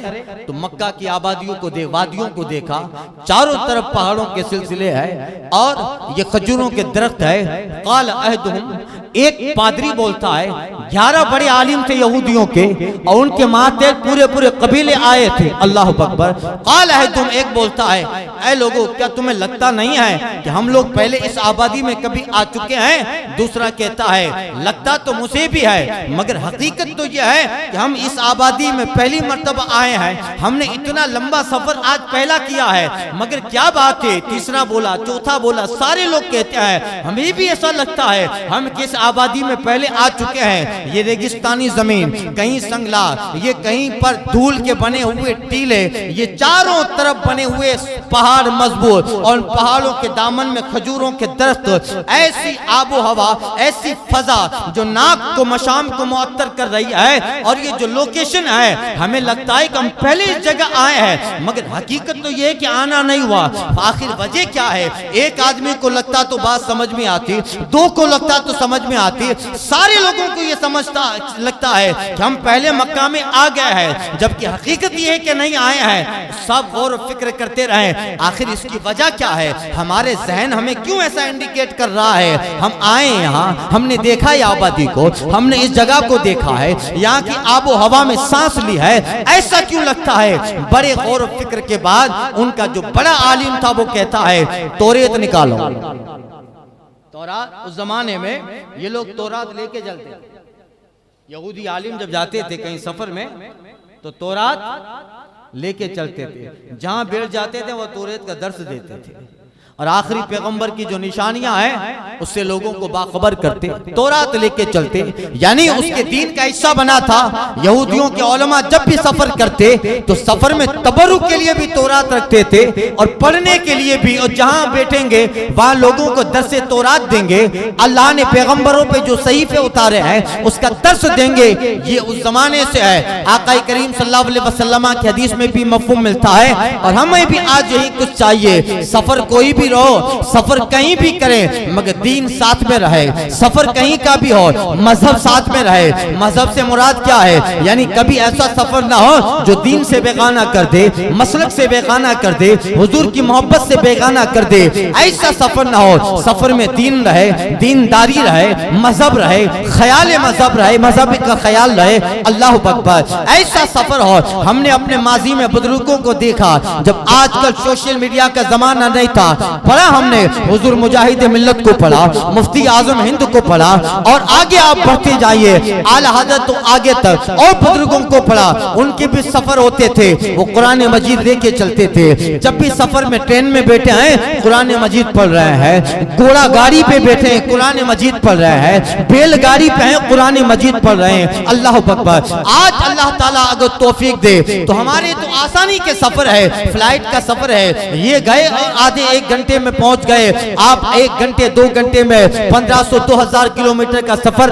तो मक्का की आबादियों को वादियों को देखा, चारों तरफ पहाड़ों के सिलसिले है और ये खजूरों के दरख्त है। काल अहदुहुम, एक पादरी बोलता है, 11 बड़े आलिम थे यहूदियों के और उनके माते पूरे पूरे कबीले आए थे। अल्लाह अकबर। काल अहदुहुम, एक बोलता है, ऐ लोगों क्या तुम्हें लगता नहीं है कि हम लोग पहले इस आबादी में कभी आ चुके हैं? दूसरा कहता है, लगता तो मुझे भी है, मगर हकीकत तो यह है कि हम इस आबादी में पहली मर्तबा आए हैं, हमने इतना लंबा सफर आज पहला किया है, मगर क्या बात है? तीसरा बोला, चौथा बोला, सारे लोग कहते हैं हमें भी ऐसा लगता है, हम किस आबादी में पहले आ चुके हैं। ये रेगिस्तानी जमीन, कहीं संगला, ये कहीं पर धूल के बने हुए टीले, ये चारों तरफ बने हुए पहाड़ मजबूत और पहाड़ों के दामन में खजूरों के दरख्त, ऐसी आबो हवा, ऐसी फजा जो नाक को मशाम को मुअत्तर कर रही है। और ये जो लोकेशन है, हमें लगता है कि हम पहले इस जगह आए हैं, मगर हकीकत तो ये है कि आना नहीं हुआ। आखिर वजह क्या है? एक आदमी को लगता तो बात समझ में आती, दो को लगता तो समझ में आती, सारे लोगों को ये समझता लगता है कि हम पहले मक्का में आ गए हैं, जबकि हकीकत ये है कि नहीं आए हैं। सब गौर फिक्र करते रहे, आखिर इसकी वजह क्या है? हमारे जहन हमें क्यों ऐसा इंडिकेट कर रहा है? हम आए यहाँ, हमने देखा है आबादी को, हमने इस जगह को देखा है, यहाँ की आबो हवा में सांस ली है, ऐसा क्यों लगता है? बड़े गौर फिक्र के बाद उनका जो बड़ा आलिम था वो कहता है, तौरात निकालो। तौरात, उस जमाने में ये लोग तौरात लेके चलते थे। यहूदी आलिम जब जाते थे कहीं सफर में तो तौरात लेके चलते थे, जहां बैठ जाते थे वो तौरात का दर्स देते थे और आखिरी पैगंबर की जो निशानियां हैं उससे लोगों को बाखबर करते, तौरात लेके चलते। यानी उसके दीन का हिस्सा बना था। यहूदियों के उलमा जब भी सफर करते तो सफर में तबरुक के लिए भी तौरात रखते थे और पढ़ने के लिए भी, और जहां बैठेंगे वहां लोगों को दर्स तौरात देंगे। अल्लाह ने पैगंबरों पे जो सहीफे उतारे हैं उसका दर्स देंगे। ये उस जमाने से है। आका करीम सल्लल्लाहु अलैहि वसल्लम की हदीस में भी मफहूम मिलता है और हमें भी आज यही कुछ चाहिए। सफर कोई भी रहो, सफर कहीं भी करें, मगर दीन साथ में रहे। सफर कहीं का भी हो, मजहब साथ में रहे। मजहब से मुराद क्या है? यानी कभी ऐसा सफर ना हो जो दीन से बेगाना कर दे, मसलक से बेगाना कर दे, हुजूर की मोहब्बत से बेगाना कर दे। ऐसा सफर ना हो। सफर में दीन रहे, दीनदारी रहे, मजहब रहे, ख्याल मजहब रहे, मजहब का ख्याल रहे। अल्लाह अकबर। ऐसा सफर हो। हमने अपने माजी में बुजुर्गों को देखा, जब आजकल सोशल मीडिया का जमाना नहीं था पढ़ा हमने, हुजूर मुजाहिद मिल्लत को पढ़ा, मुफ्ती आजम हिंद को पढ़ा, और आगे आप बढ़ते जाइए आला हज़रत तो आगे तक और बुजुर्गों को पढ़ा। उनके भी सफर होते थे, वो कुरान मजीद लेके चलते थे। जब भी सफर में ट्रेन में बैठे हैं कुरान मजीद पढ़ रहे हैं, घोड़ा गाड़ी पे बैठे हैं कुरान मजीद पढ़ रहे हैं, बैलगाड़ी पे हैं कुरान मजीद पढ़ रहे हैं। अल्लाह अकबर। आज अल्लाह ताला अगर तौफीक दे तो हमारे तो आसानी के सफर है, फ्लाइट का सफर है, ये गए आधे 1 घंटे में पहुंच गए, आप 1 घंटे 2 घंटे में 1500-2000 किलोमीटर का सफर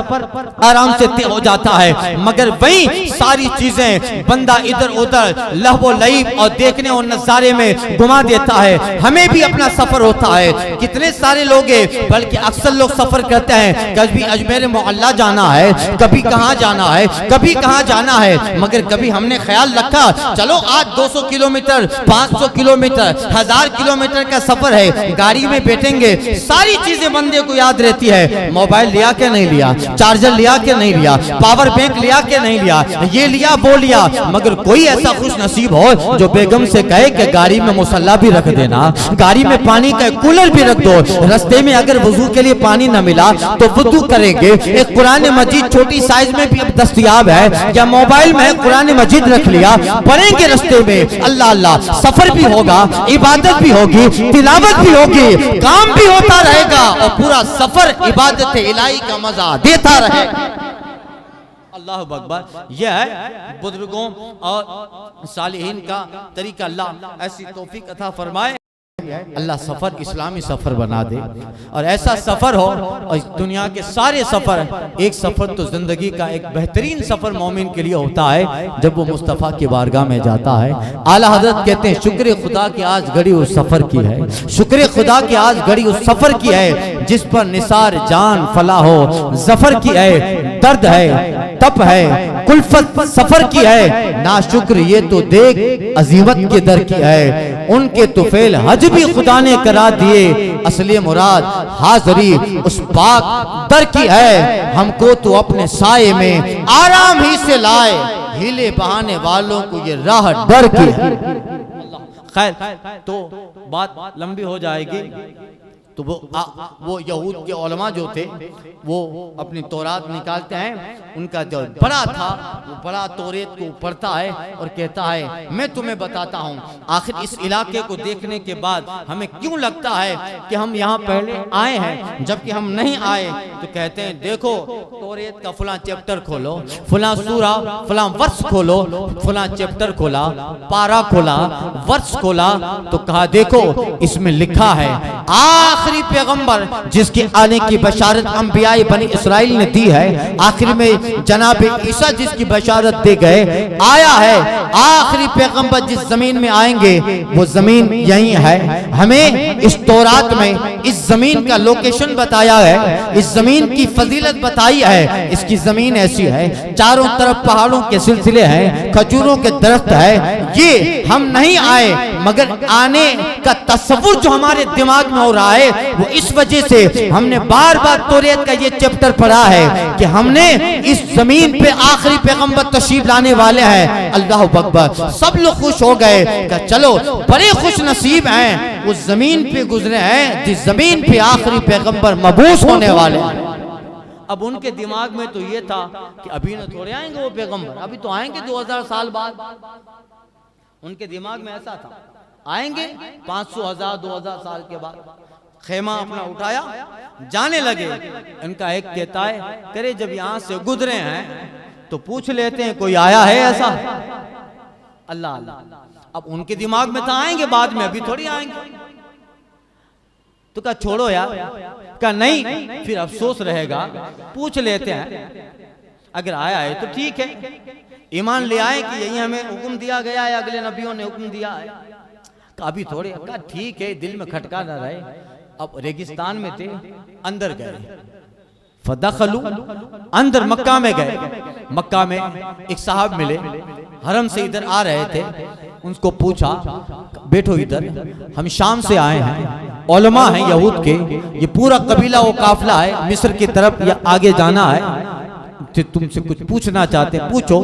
आराम से तय हो जाता है। मगर वही सारी चीजें बंदा इधर उधर लहवो लईब और देखने और नजारे में घुमा देता है। हमें भी अपना सफर होता है, कितने सारे लोग हैं, बल्कि अक्सर लोग सफर करते हैं, कभी अजमेर मोहल्ला जाना है, कभी कहाँ जाना है, कभी कहाँ जाना है, मगर कभी हमने ख्याल रखा चलो आज 200 किलोमीटर 500 किलोमीटर 1000 किलोमीटर का सफर है, गाड़ी में बैठेंगे, सारी चीजें बंदे को याद रहती है। मोबाइल लिया के नहीं लिया, चार्जर लिया के नहीं लिया, पावर बैंक लिया के नहीं लिया, ये लिया वो लिया, मगर कोई ऐसा खुश नसीब हो जो बेगम से कहे कि गाड़ी में मुसल्ला भी रख देना, गाड़ी में पानी का कूलर भी रख दो, रास्ते में अगर वजू के लिए पानी न मिला तो वुदू करेंगे। एक कुरान मजीद छोटी साइज में भी अब दस्तयाब है, या मोबाइल में कुरान मजीद रख लिया, पढ़ेंगे रास्ते में, अल्लाह अल्लाह, सफर भी होगा, इबादत भी होगी, तिलावत भी होगी, काम भी होता रहेगा और पूरा सफर इबादत इलाही का मजा देता रहेगा। अल्लाह अकबर। यह है बुजुर्गों और सालिहीन का तरीका। अल्लाह ऐसी तौफीक अता फरमाए, अल्लाह सफर इस्लामी सफर बना दे और ऐसा सफर हो। और दुनिया के सारे सफर, एक सफर तो जिंदगी का एक बेहतरीन सफर मोमिन के लिए होता है जब वो मुस्तफ़ा की बारगाह में जाता है। आला हजरत कहते हैं शुक्र खुदा की आज घड़ी उस सफर की है, शुक्र खुदा की आज घड़ी उस सफर की है जिस पर निसार जान फला हो, जफर की है, दर्द है, तप है, कुल्फत सफर की है, ना शुक्र ये तो देख अजीमत के दर की है। उनके तो फेल हज भी खुदा ने करा दिए, असली मुराद हाजरी उस पाक दर की है। हमको तो अपने साये में आराम ही से लाए, हिले बहाने वालों को ये राह डर की है। खैर तो बात लंबी हो जाएगी। तो वो यहूद के उलमा जो थे वो अपनी तौरात निकालते हैं, उनका जो बड़ा था वो बड़ा तौरेत को पढ़ता है और कहता है मैं तुम्हें बताता हूँ आखिर इस इलाके को देखने के बाद हमें क्यों लगता है कि हम यहाँ पहले आए हैं जबकि हम नहीं आए। तो कहते हैं देखो तौरेत का फलां चैप्टर खोलो, फलां सूरा फलां वर्ष खोलो, फलां चैप्टर खोला, पारा खोला, वर्ष खोला, तो कहा देखो इसमें लिखा है आखिरी पैगंबर जिसके आने की बशारत अंबियाए बनी इस्राइल ने दी है, आखिर में जनाब ईसा जिसकी बशारत दे गए, आया है आखिरी पैगंबर जिस जमीन में आएंगे वो जमीन यही है। हमें इस तौरात में इस जमीन का लोकेशन बताया है, इस जमीन की फजीलत बताई है। इसकी जमीन ऐसी है, चारों तरफ पहाड़ों के सिलसिले हैं, खजूरों के दरख्त है। ये हम नहीं आए मगर आने का तस्वुर जो हमारे दिमाग में हो रहा है वो इस वजह से हमने बार बार तौरात का ये चैप्टर पढ़ा है कि हमने इस जमीन पे आखिरी पैगंबर तशरीफ लाने वाले हैं। अल्लाह अकबर। सब लोग खुश हो गए कि चलो बड़े खुश नसीब हैं उस जमीन पे गुजरे हैं जिस जमीन पे आखिरी पैगंबर मबूस होने वाले हैं। अब उनके दिमाग में तो ये था कि अभी न थोड़े आएंगे वो पैगंबर, अभी तो आएंगे 2000 साल बाद। उनके दिमाग में ऐसा था आएंगे 500 1000 2000 साल के बाद। खेमा अपना उठाया जाने लगे। इनका एक कहता है करे जब यहाँ से गुजरे हैं तो पूछ लेते हैं कोई आया है ऐसा। अल्लाह अल्लाह। अब उनके दिमाग में तो आएंगे बाद में, अभी थोड़ी आएंगे। तो कहा छोड़ो यार, कहा नहीं फिर अफसोस रहेगा, पूछ लेते हैं, अगर आया है तो ठीक है, ईमान ले आए कि यही हमें हुक्म दिया गया है, अगले नबियों ने हुक्म दिया है। अभी थोड़े, कहा ठीक है, दिल में खटका न रहे। अब रेगिस्तान में थे, अंदर गए, फदखलू अंदर मक्का में गए। मक्का में एक साहब मिले, हरम से इधर आ रहे थे। उनको पूछा बैठो इधर, हम शाम से आए हैं, उलमा हैं यहूद के, ये पूरा कबीला वो काफिला है, मिस्र की तरफ या आगे जाना है, तुमसे कुछ पूछना चाहते हैं, पूछो।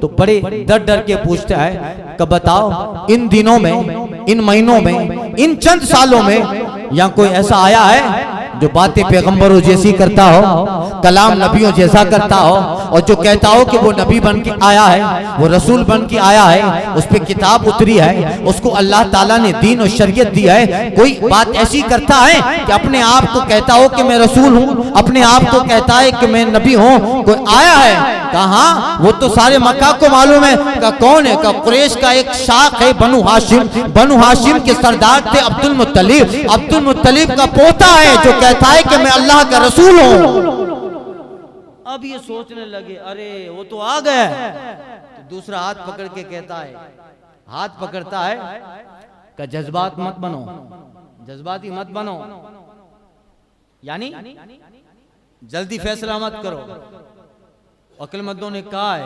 तो बड़े डर डर के पूछते हैं कि बताओ इन दिनों में, इन महीनों में, इन चंद सालों में या कोई ऐसा आया है जो बातें पैगंबरों जैसी करता हो, कलाम नबियों जैसा करता हो, और जो कहता हो कि वो नबी बन के आया है, वो रसूल बन के आया है, उस पे किताब उतरी है, उसको अल्लाह ताला ने दीन और शरीयत दी है। कोई बात ऐसी करता है कि अपने आप को कहता हो कि मैं रसूल हूँ, अपने आप को कहता है कि मैं नबी हूँ, कोई आया है? कहा वो तो सारे मक्का को मालूम है। का कौन है? का कुरैश का एक शाख है बनु हाशिम। बनु हाशिम के सरदार थे अब्दुल मुत्तलिब। अब्दुल मुत्तलिब का पोता है जो कहता है कि मैं अल्लाह का रसूल हूँ। अब ये सोचने लगे अरे वो तो आ गया। तो दूसरा हाथ पकड़ के कहता है, हाथ पकड़ता है का जज्बात मत बनो, जज्बाती मत बनो, यानी जल्दी फैसला मत करो। अक्लमंदों ने कहा है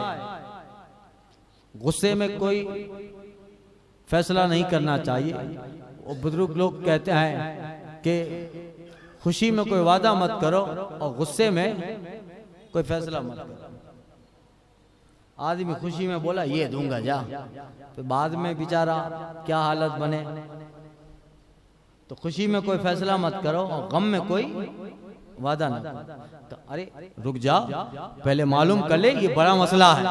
गुस्से में कोई फैसला नहीं करना चाहिए। वो बुजुर्ग लोग कहते हैं कि खुशी में कोई वादा मत करो और गुस्से में कोई फैसला मत करो। आदमी खुशी में बोला ये दूंगा जा, तो बाद में बेचारा क्या हालत बने। तो खुशी में कोई फैसला मत करो और गम में कोई वादा न। तो अरे रुक जा, पहले मालूम कर ले, ये बड़ा मसला है,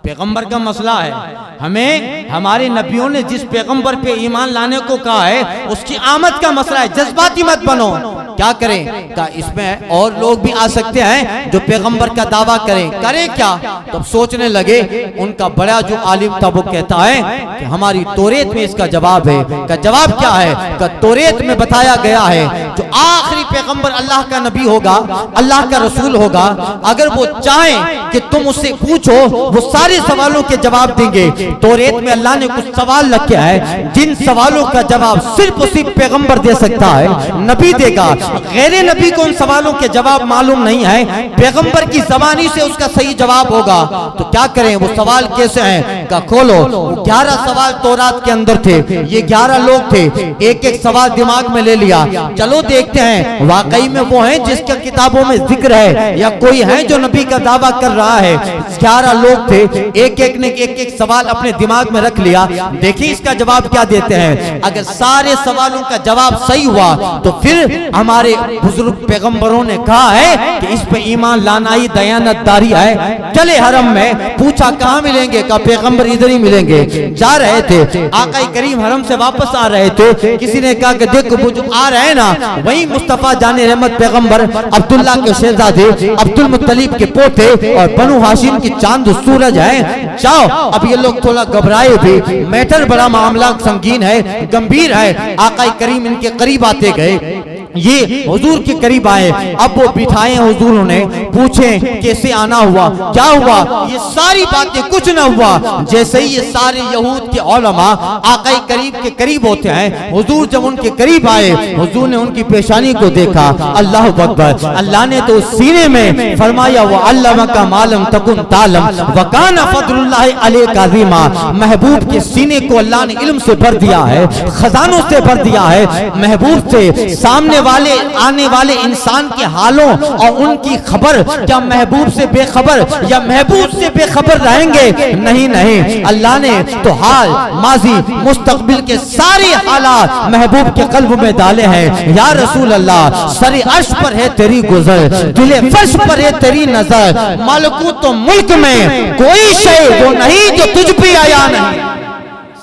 पैगंबर का मसला है। हमें हमारे नबियों ने जिस पैगंबर पे ईमान लाने को कहा है उसकी आमद का मसला है, जज्बाती मत बनो। क्या करें? का इसमें और लोग भी आ सकते हैं जो पैगंबर का दावा करें क्या? तब सोचने लगे। उनका बड़ा जो आलिम था वो कहता है कि हमारी तौरेत में इसका जवाब है। का जवाब क्या है? का तौरेत में बताया गया है जो आखिरी पैगंबर अल्लाह का नबी होगा, अल्लाह का रसूल होगा, अगर वो चाहें कि तुम उससे पूछो वो सारे सवालों के जवाब देंगे। तौरेत में अल्लाह ने कुछ सवाल रखे हैं जिन सवालों का जवाब सिर्फ उसी पैगंबर दे सकता है, नबी देगा। गैर नबी को उन सवालों के जवाब मालूम नहीं है, पैगंबर की ज़बानी से उसका सही जवाब होगा। तो क्या करें? वो सवाल कैसे हैं? का खोलो। 11 सवाल तौरात के अंदर थे, ये 11 लोग थे, एक एक सवाल दिमाग में ले लिया। चलो देखते हैं वाकई में वो है जिसका किताबों में जिक्र है या कोई है जो नबी का दावा कर रहा है। 11 लोग थे, एक एक ने एक एक सवाल अपने दिमाग में रख लिया। देखिए इसका जवाब क्या देते हैं। अगर सारे सवालों का जवाब सही हुआ तो फिर हमारे बुजुर्ग पैगंबरों ने कहा है कि इस पे ईमान लाना ही दयानतदारी है। चले हरम में, पूछा कहाँ मिलेंगे? का पैगंबर इधर ही मिलेंगे। जा रहे थे, आका करीम हरम से वापस आ रहे थे, किसी ने कहा कि देखो वो जो आ रहे हैं ना वही मुस्तफा जाने रहमत पैगंबर अब्दुल्ला के शहजादे अब्दुल मुत्तलिब के पोते और बनु हाशिम की चांद सूरज है। जाओ। अब ये लोग थोड़ा घबराए भी, मैटर बड़ा मामला संगीन है, गंभीर है। आका करीम इनके करीब आते गए, ये हुजूर के करीब आए। अब वो बिठाए हुजूर ने, पूछे कैसे आना हुआ, क्या हुआ? ये सारी बातें कुछ न हुआ। जैसे ही ये सारे यहूद के उलमा आका करीब के करीब होते हैं, हुजूर जब उनके करीब आए, हुजूर ने उनकी पेशानी को देखा। अल्लाह अकबर। अल्लाह ने तो सीने में फरमाया वो अल्लाह का मालम तकुन तालम वकाना फदलुल्लाह अलैका अज़ीमा। महबूब के सीने को अल्लाह ने इल्म से भर दिया है, खजानों से भर दिया है। महबूब से सामने वाले आने वाले इंसान के हालों और उनकी खबर, क्या महबूब से बेखबर या महबूब से बेखबर रहेंगे? नहीं नहीं, अल्लाह ने तो हाल माजी मुस्तकबिल के सारे हालात महबूब के कल्ब में डाले हैं। या रसूल अल्लाह, सरे अर्श पर है तेरी गुजर, दिले फर्श पर है तेरी नजर, मलकूत तो मुल्क में कोई शय वो नहीं जो तुझ पे आया नहीं।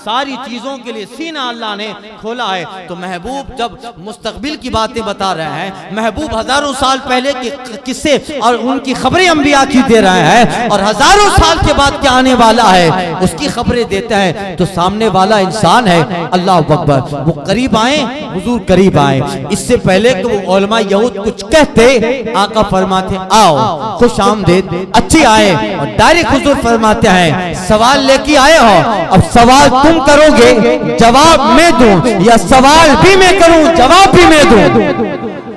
सारी चीजों के लिए सीना अल्लाह ने खोला है। तो महबूब जब मुस्तकबिल की बातें बता रहे हैं, महबूब हजारों साल पहले के किस्से और उनकी खबरें अंबिया की दे रहे हैं, और हजारों साल के बाद क्या आने वाला है उसकी खबरें देते हैं। तो सामने वाला इंसान है, अल्लाह अकबर। वो करीब आए, हुजूर करीब आए। इससे पहले कि वो उलमा यहूद कुछ कहते, आका फरमाते आओ, खुश आमदीद, अच्छी आए। और डायरेक्ट हुजूर फरमाते हैं सवाल लेके आए हो, अब सवाल तुम करोगे, जवाब मैं दूं, या सवाल भी मैं करूं, जवाब भी मैं दूं।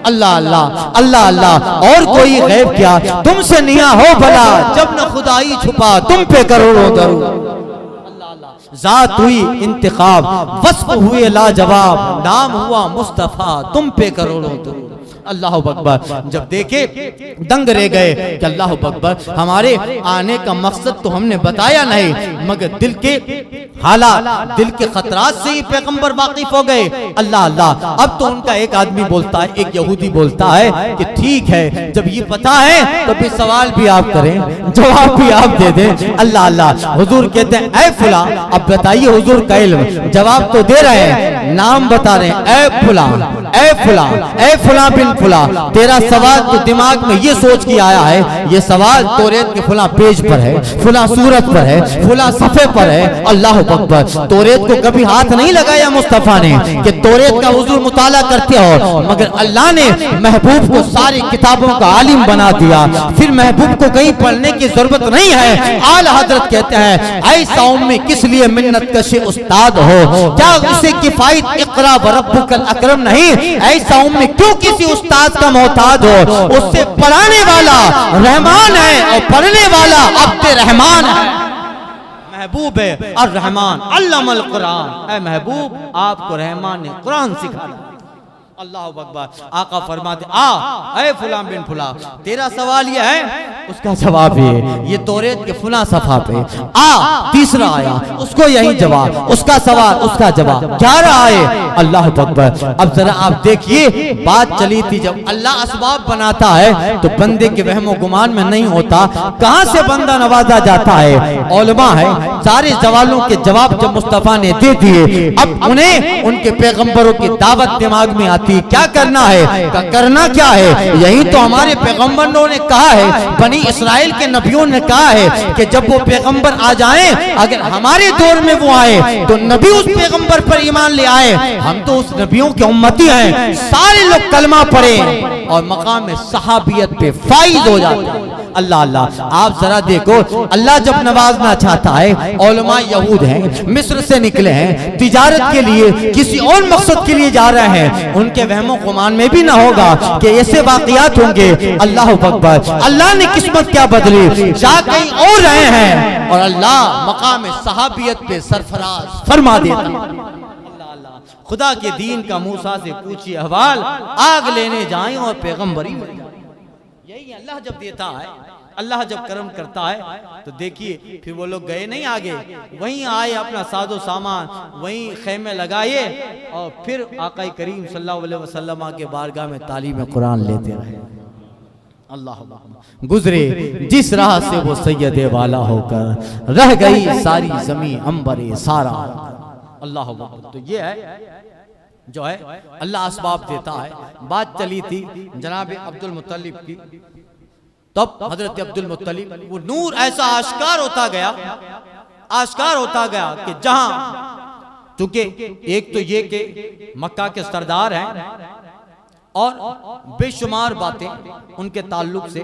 अल्लाह अल्लाह अल्लाह अल्लाह। और कोई गैब क्या तुमसे निया हो भला, जब न खुदाई छुपा तुम पे करोड़ों दरूद। जात हुई इंतखाब, वस्फ हुए लाजवाब, नाम हुआ मुस्तफा तुम पे करोड़ों दरूद। अल्लाह अकबर। जब देखे दंग रह गए कि अल्लाह अकबर, हमारे आने का मकसद तो हमने बताया नहीं, मगर दिल के हालात, दिल के खतरात से ही पैगंबर वाकिफ हो गए। अल्लाह अल्लाह। अब तो उनका एक आदमी बोलता है, एक यहूदी बोलता है कि ठीक है, जब ये पता है तो फिर सवाल भी आप करें, जवाब भी आप दे दें। अल्लाह अल्लाह। हुजूर कहते हैं, ऐ फुला, अब बताइए हुजूर का इल्म, जवाब तो दे रहे हैं, नाम बता रहे हैं, ऐ फुला, ऐ फुला, ऐ फुला बिन फुला, तेरा सवाल तो दिमाग में ये सोच के आया है, ये सवाल तौरेत के फुला पेज पर है, फुला सूरत पर है, फुला सफे पर है। अल्लाह अकबर। तौरेत को कभी हाथ नहीं लगाया मुस्तफा ने कि तौरेत का हुजूर मुताला करते हो, मगर अल्लाह ने महबूब को सारी किताबों का आलिम बना दिया। फिर महबूब को कहीं पढ़ने की जरूरत नहीं है। आला हजरत कहते हैं, ऐसा उम्मी किस लिए मिन्नत कशे उस्ताद हो, क्या उसे किफायत इकरा व रब्बुकल अकरम नहीं? ऐसा उम्मी क्यों किसी उस्ताद का मोहताज हो? उससे पढ़ाने वाला रहमान है और पढ़ने वाला अब्द रहमान है। महबूब है और रहमान अल्लामल कुरान। ऐ महबूब, आपको रहमान ने कुरान सिखाया। अल्लाह अकबर। आका फरमाते, ऐ फुला बिन फुला, तेरा सवाल ये है, उसका जवाब ये तौरेत के फुला सफा पे तीसरा आया, उसको यही जवाब, उसका सवाल, उसका जवाब, 11 आए। अल्लाह अकबर। अब जरा आप देखिए, बात चली थी, जब अल्लाह असबाब बनाता है तो बंदे के वहमो गुमान में नहीं होता कहां से बंदा नवाजा जाता है। औलमा है, सारे सवालों के जवाब जब मुस्तफा ने दे दिए, अब उन्हें उनके पैगंबरों की दावत दिमाग में आती, क्या करना है, करना क्या है। यही तो हमारे पैगंबरों ने कहा है, बनी इस्राइल के नबियों ने कहा है कि जब वो पैगंबर आ जाएं, अगर हमारे दौर में वो आए तो नबी उस पैगंबर पर ईमान ले आए, हम तो उस नबियों के उम्मती हैं, सारे लोग कलमा पढ़े और मकाम सहाबियत पे फाइज हो जाते हैं। अल्लाह अल्लाह। आप जरा देखो, अल्लाह जब नवाजना चाहता है, औलमा यहूद हैं, मिस्र से निकले हैं, तिजारत के लिए, किसी और मकसद के लिए जा रहे हैं, उनके वहमो गुमान में भी ना होगा कि ऐसे वाकयात होंगे। अल्लाह अकबर। अल्लाह ने किस्मत क्या बदली, जा कहीं और रहे हैं और अल्लाह मकाम सहाबियत पे सरफराज फरमा देता। खुदा के दीन का मूसा से पूछिए अहवाल, आग लेने जाएं और पैगंबरी मिल जाए। यही अल्लाह जब देता है, अल्लाह जब करम करता है, तो देखिए फिर वो लोग गए नहीं आगे, वहीं आए, अपना सादो सामान वहीं खेमे लगाए और फिर आका करीम सल्लल्लाहु अलैहि वसल्लम के बारगाह में तालीम कुरान लेते रहे। अल्लाह। गुजरे जिस राह से वो सैयदे वाला होकर, रह गई सारी जमीन अंबरे सारा। अल्लाह। तो ये है जो है अल्लाह असबाब देता है। बात चली थी जनाब अब्दुल मुत्तलिब की, तब हजरत अब्दुल मुत्तलिब वो नूर ऐसा आश्कार होता गया, आश्कार होता गया कि जहां, चूंकि एक तो ये कि मक्का के सरदार हैं और बेशुमार बातें उनके ताल्लुक से,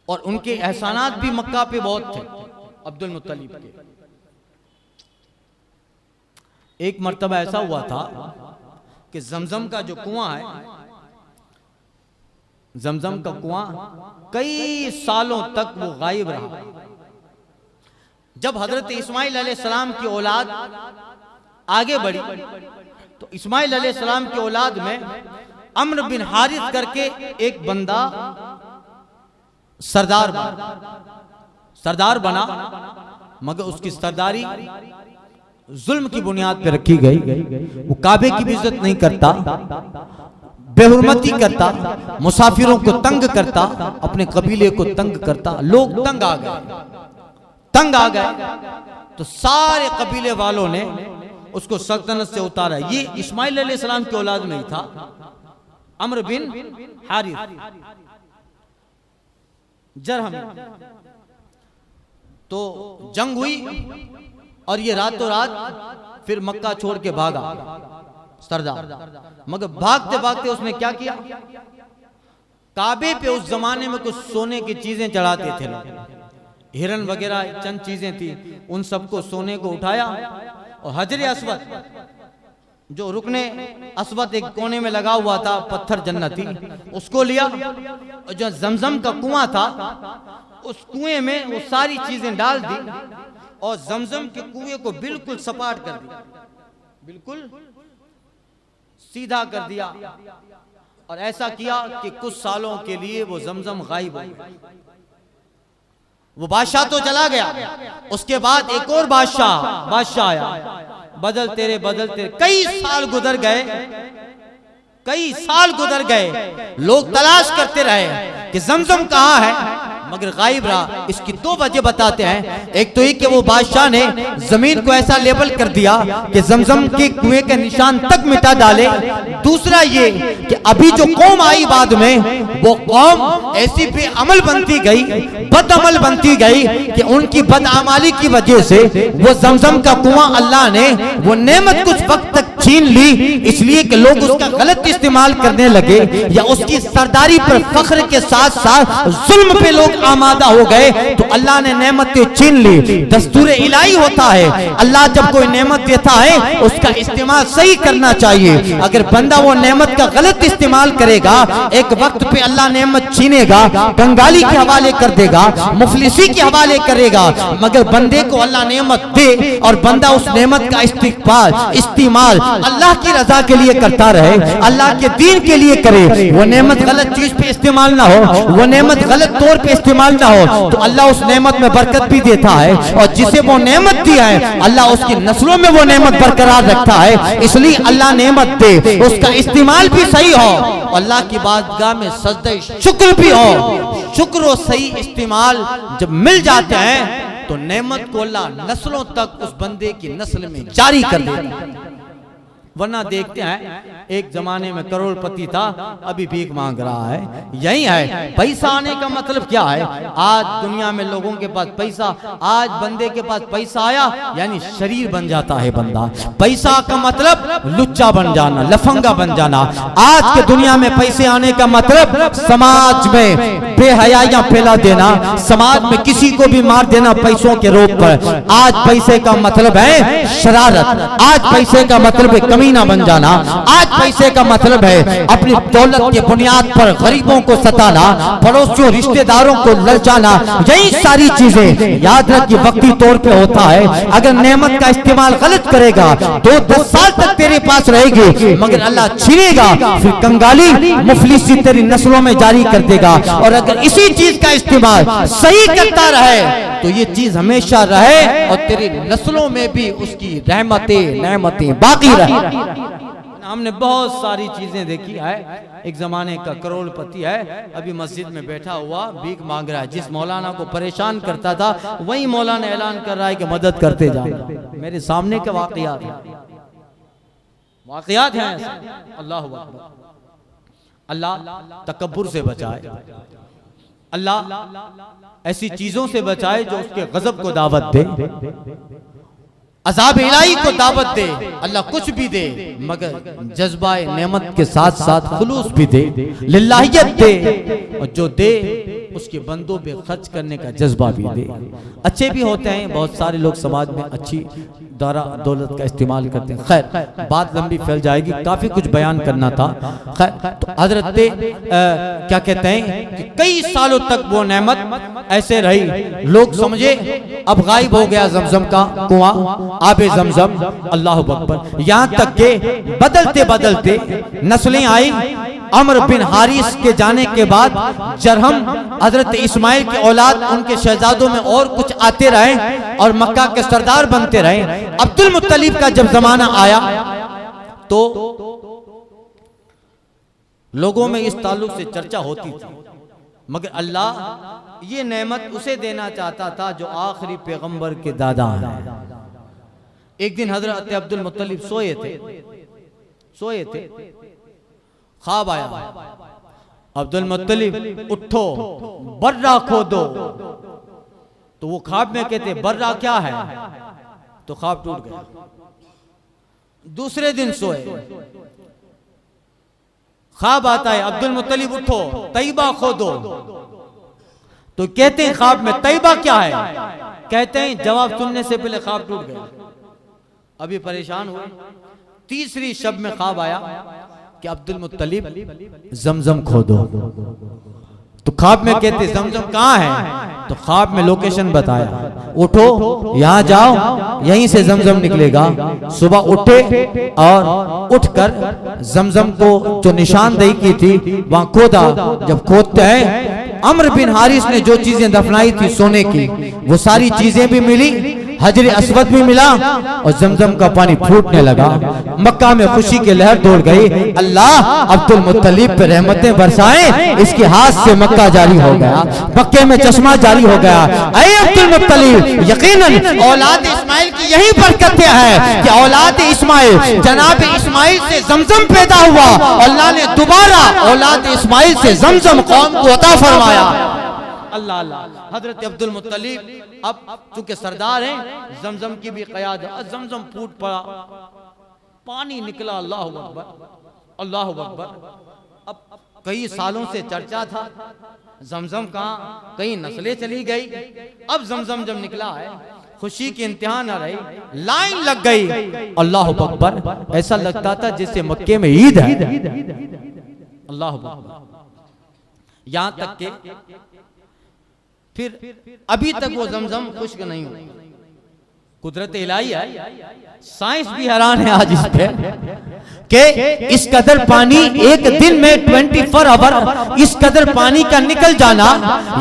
और उनके एहसानात भी मक्का पे बहुत थे अब्दुल मुत्तलिब के। एक मर्तबा ऐसा हुआ था कि जमजम का जो कुआं है, जमजम का कुआं कई सालों तक वो गायब रहा। जब हजरत इस्माइल अलैहिस्सलाम की औलाद आगे बढ़ी तो इस्माइल अलैहिस्सलाम की औलाद में अम्र बिन हारिस करके एक बंदा सरदार बना, मगर उसकी सरदारी जुल्म की बुनियाद पर रखी गई। वो काबे की भी इज्जत नहीं करता, बेहुरमती करता, मुसाफिरों को तंग करता, अपने कबीले को तंग करता। लोग तंग आ गए तो सारे कबीले वालों ने उसको सल्तनत से उतारा। ये इस्माइल अलैहिस्सलाम की औलाद में ही था, अम्र बिन हारिस जरहम। तो जंग हुई और ये रातों रात फिर मक्का छोड़ के भागा सरदार। मगर भागते भागते उसने क्या किया, काबे पे उस जमाने में कुछ सोने की चीजें चढ़ाते थे लोग, हिरन वगैरह चंद चीजें थी, उन सबको सोने को उठाया और हजर अस्वद, जो रुकने अस्वद एक कोने में लगा हुआ था, पत्थर जन्नती, उसको लिया। और जो जमजम का कुआं था उस कुएं में वो सारी चीजें डाल दी और जमजम के कुएं को बिल्कुल सपाट कर दिया, बिल्कुल सीधा कर दिया। और ऐसा किया कि कुछ सालों के लिए वो जमजम गायब हो गया। वो बादशाह तो चला गया, उसके बाद एक और बादशाह आया। बदलते कई साल गुजर गए, लोग तलाश करते रहे कि जमजम कहाँ है, मगर गायब रहा। इसकी दो वजह बताते हैं। एक तो ये कि वो बादशाह ने जमीन को ऐसा लेबल कर दिया कि जमजम के कुएं के निशान तक मिटा डाले। दूसरा ये कि अभी जो कौम आई बाद में, वो कौम ऐसी बेअमल बनती गई, बदअमल बनती गई कि उनकी बदअमाली की वजह से वो जमजम का कुआं अल्लाह ने वो नेमत कुछ वक्त तक छीन ली, इसलिए कि लोग उसका गलत इस्तेमाल करने लगे या उसकी सरदारी पर फख्र के साथ साथ जुल्म पे लोग आमादा हो गए, तो अल्लाह ने नेमतें छीन ली। दस्तूर इलाही होता है, अल्लाह जब कोई नेमत देता है उसका इस्तेमाल सही करना चाहिए। अगर बंदा वो नेमत का गलत इस्तेमाल करेगा, एक वक्त पे अल्लाह नेमत छीनेगा, कंगाली के हवाले कर देगा, मुफलिसी के हवाले करेगा। मगर बंदे को अल्लाह नेमत दे और बंदा उस नेमत का इस्तेमाल अल्लाह की रजा के लिए करता रहे, अल्लाह के दीन के लिए करे, वो नेमत गलत चीज पे इस्तेमाल ना हो, वो नेमत गलत तौर पे इस्तेमाल ना हो, तो अल्लाह उस नेमत में बरकत भी देता है। और जिसे वो नेमत दिया है अल्लाह उसकी नस्लों में वो नेमत बरकरार रखता है। इसलिए अल्लाह नेमत दे, उसका इस्तेमाल भी सही हो, अल्लाह की बारगाह में सजदे शुक्र भी हो। शुक्र और सही इस्तेमाल जब मिल जाते हैं तो नेमत को अल्लाह नस्लों तक उस बंदे की नस्ल में जारी कर देता है। वरना देखते हैं एक जमाने में करोड़पति था, अभी भीख मांग रहा है। यही है पैसा आने का मतलब क्या है। आज दुनिया में लोगों के पास पैसा, आज बंदे के पास पैसा आया यानी शरीर बन जाता है बंदा। पैसा का मतलब लुच्चा बन जाना, लफंगा बन जाना। आज के दुनिया में पैसे आने का मतलब समाज में बेहयाइयां फैला देना, समाज में किसी को भी मार देना पैसों के रोप पर। आज पैसे का मतलब है शरारत, आज पैसे का मतलब है कमीना बन जाना, आज पैसे का मतलब है अपनी दौलत के बुनियाद पर गरीबों को सताना, पड़ोसियों रिश्तेदारों को ललचाना। यही सारी चीजें याद रख वक्ती तौर पे होता है। अगर नेमत का इस्तेमाल गलत करेगा 2-10 साल तक तेरे पास रहेगी, मगर अल्लाह छीनेगा, फिर कंगाली मुफलिसी तेरी नस्लों में जारी कर देगा। और अगर इसी चीज का इस्तेमाल सही करता रहे तो ये चीज हमेशा रहे और तेरी नस्लों में भी उसकी रहमतें नेमतें बाकी रहे। हमने बहुत सारी चीजें देखी है। एक जमाने का करोड़पति है, अभी मस्जिद में बैठा हुआ भीख मांग रहा है। जिस मौलाना को परेशान करता था वही मौलाना ऐलान कर रहा है कि मदद करते जाना। मेरे सामने के वाकयात हैं ऐसे। अल्लाह अकबर। अल्लाह तकब्बुर से बचाए, अल्लाह ऐसी चीजों से बचाए जो उसके गजब को दावत दे, अज़ाब इलाही को दावत दे। अल्लाह कुछ भी दे मगर जज्बा नेमत के साथ साथ खुलूस भी दे, लिल्लाहियत दे, और जो दे उसके बंदों पे खर्च करने का जज्बा भी दे। अच्छे भी होते हैं बहुत सारे लोग समाज में अच्छी दौलत का इस्तेमाल करते हैं। खैर बात लंबी फैल जाएगी, काफी कुछ बयान करना था। खैर तो हजरत क्या कहते हैं कि कई सालों तक वो नेमत ऐसे रही। लोग समझे अब गायब हो गया जमजम का कुआं, आबे जमजम। अल्लाह अकबर। यहाँ तक के बदलते बदलते नस्लें आई। अमर बिन हारिस के जाने के बाद जरहम हजरत इस्माइल की औलाद, उनके शहजादों में और कुछ आते रहे और मक्का के सरदार बनते रहे। अब्दुल मुत्तलिब का जब जमाना आया तो लोगों में इस ताल्लुक से चर्चा होती थी, मगर अल्लाह ये नेमत उसे देना चाहता था जो आखिरी पैगंबर के दादा हैं। एक दिन हजरत अब्दुल मुत्तलिब सोए थे, ख्वाब आया, अब्दुल मुत्तलिब उठो बर्रा खोदो। तो वो ख्वाब में कहते बर्रा क्या है, तो ख्वाब टूट गया। दूसरे दिन सोए, ख्वाब आता है अब्दुल मुत्तलिब उठो तैयबा खोदो। तो कहते हैं ख्वाब में तैयबा क्या है, कहते हैं जवाब सुनने से पहले ख्वाब टूट गया। अभी परेशान हुए। तीसरी शब में ख्वाब आया कि अब्दुल मुत्तलिब जमजम खोदो। तो ख्वाब में कहते जमजम कहाँ है, तो ख्वाब में लोकेशन बताया, उठो यहाँ जाओ, यहीं से जमजम निकलेगा। सुबह उठे और उठकर जमजम को जो निशानदेही की थी वहां खोदा। जब खोदते हैं, अम्र बिन हारिस ने जो चीजें दफनाई थी सोने की, वो सारी चीजें भी मिली, हजर अस्वद भी मिला और जमजम का पानी फूटने लगा। मक्का में खुशी की लहर दौड़ गई। अल्लाह अब्दुल मुत्तलिब पे रहमतें बरसाएं, इसके हाथ से मक्का जारी हो गया, मक्के में चश्मा जारी हो गया। ऐ अब्दुल मुत्तलिब, यकीनन औलाद इस्माइल की यही बरकतें हैं कि औलाद इस्माइल, जनाब इस्माइल से जमजम पैदा हुआ। अल्लाह ने दोबारा औलाद इस्माइल से जमजम कौम को अता फरमाया। अल्लाह अल्लाह। हजरत अब्दुल मुत्तलिब अब चूंकि सरदार हैं, जमजम की भी क़यादत, जमजम फूट पड़ा, पानी निकला। अल्लाह अकबर, अल्लाह अकबर। अब कई सालों से चर्चा था जमजम कहाँ, कई नस्लें चली गई। अब जमजम जब निकला है, खुशी की इंतहा न रही, लाइन लग गई। अल्लाह अकबर, ऐसा लगता था जैसे मक्के में ईद है। अल्लाह अकबर। यहां तक के फिर अभी तक वो जमजम खुश्क नहीं हुई। कुदरत इलाही है, साइंस भी हैरान है आज इस पे कि इस कदर पानी एक दिन में 24 आवर इस कदर पानी का निकल जाना,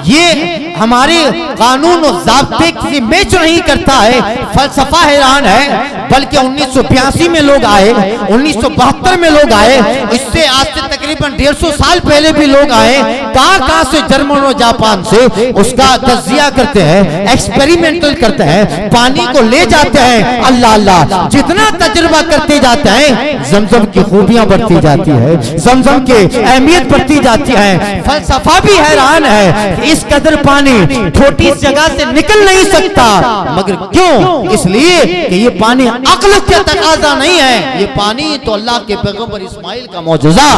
ये हमारे कानून और ज़ाब्ते किसी मैच नहीं करता है। फलसफा हैरान है। बल्कि 1982 में लोग आए, 1972 में लोग आए, इससे आज से तकरीबन 150 साल पहले भी लोग आए। कहां से, जर्मन और जापान से उसका तज्जिया करते हैं, एक्सपेरिमेंटल करते हैं, पानी को ले जाते हैं। अल्लाह अल्लाह, जितना तजुर्बा करते जाते हैं, जमजम की खूबियां बढ़ती जाती है, जमजम की अहमियत बढ़ती जाती है। फलसफा भी हैरान है कि इस कदर पानी छोटी जगह से निकल नहीं सकता, मगर क्यों? इसलिए कि ये पानी अक्ल का तकाजा नहीं है, ये पानी तो अल्लाह के पैगंबर इस्माइल का मौजूजा।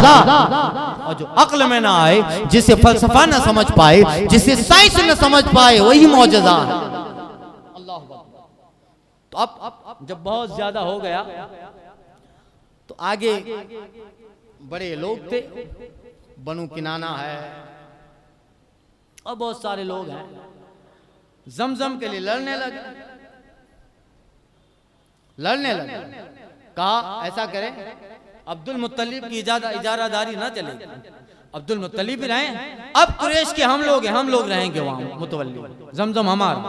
और जो अक्ल में ना आए, जिसे फलसफा न समझ पाए, जिसे साइंस न समझ पाए, वही मौजूजा है। तो अब जब बहुत ज्यादा हो गया तो आगे बड़े लोग थे, बनु किनाना है और बहुत सारे लोग हैं, जमजम के लिए लड़ने लगे। कहा ऐसा करें, अब्दुल मुत्तलिब की इजारादारी ना चलेगी, अब्दुल मुत्तलिब भी रहें, अब कुरैश के हम लोग रहेंगे वहां मुतवल्ली, जमजम हमारा।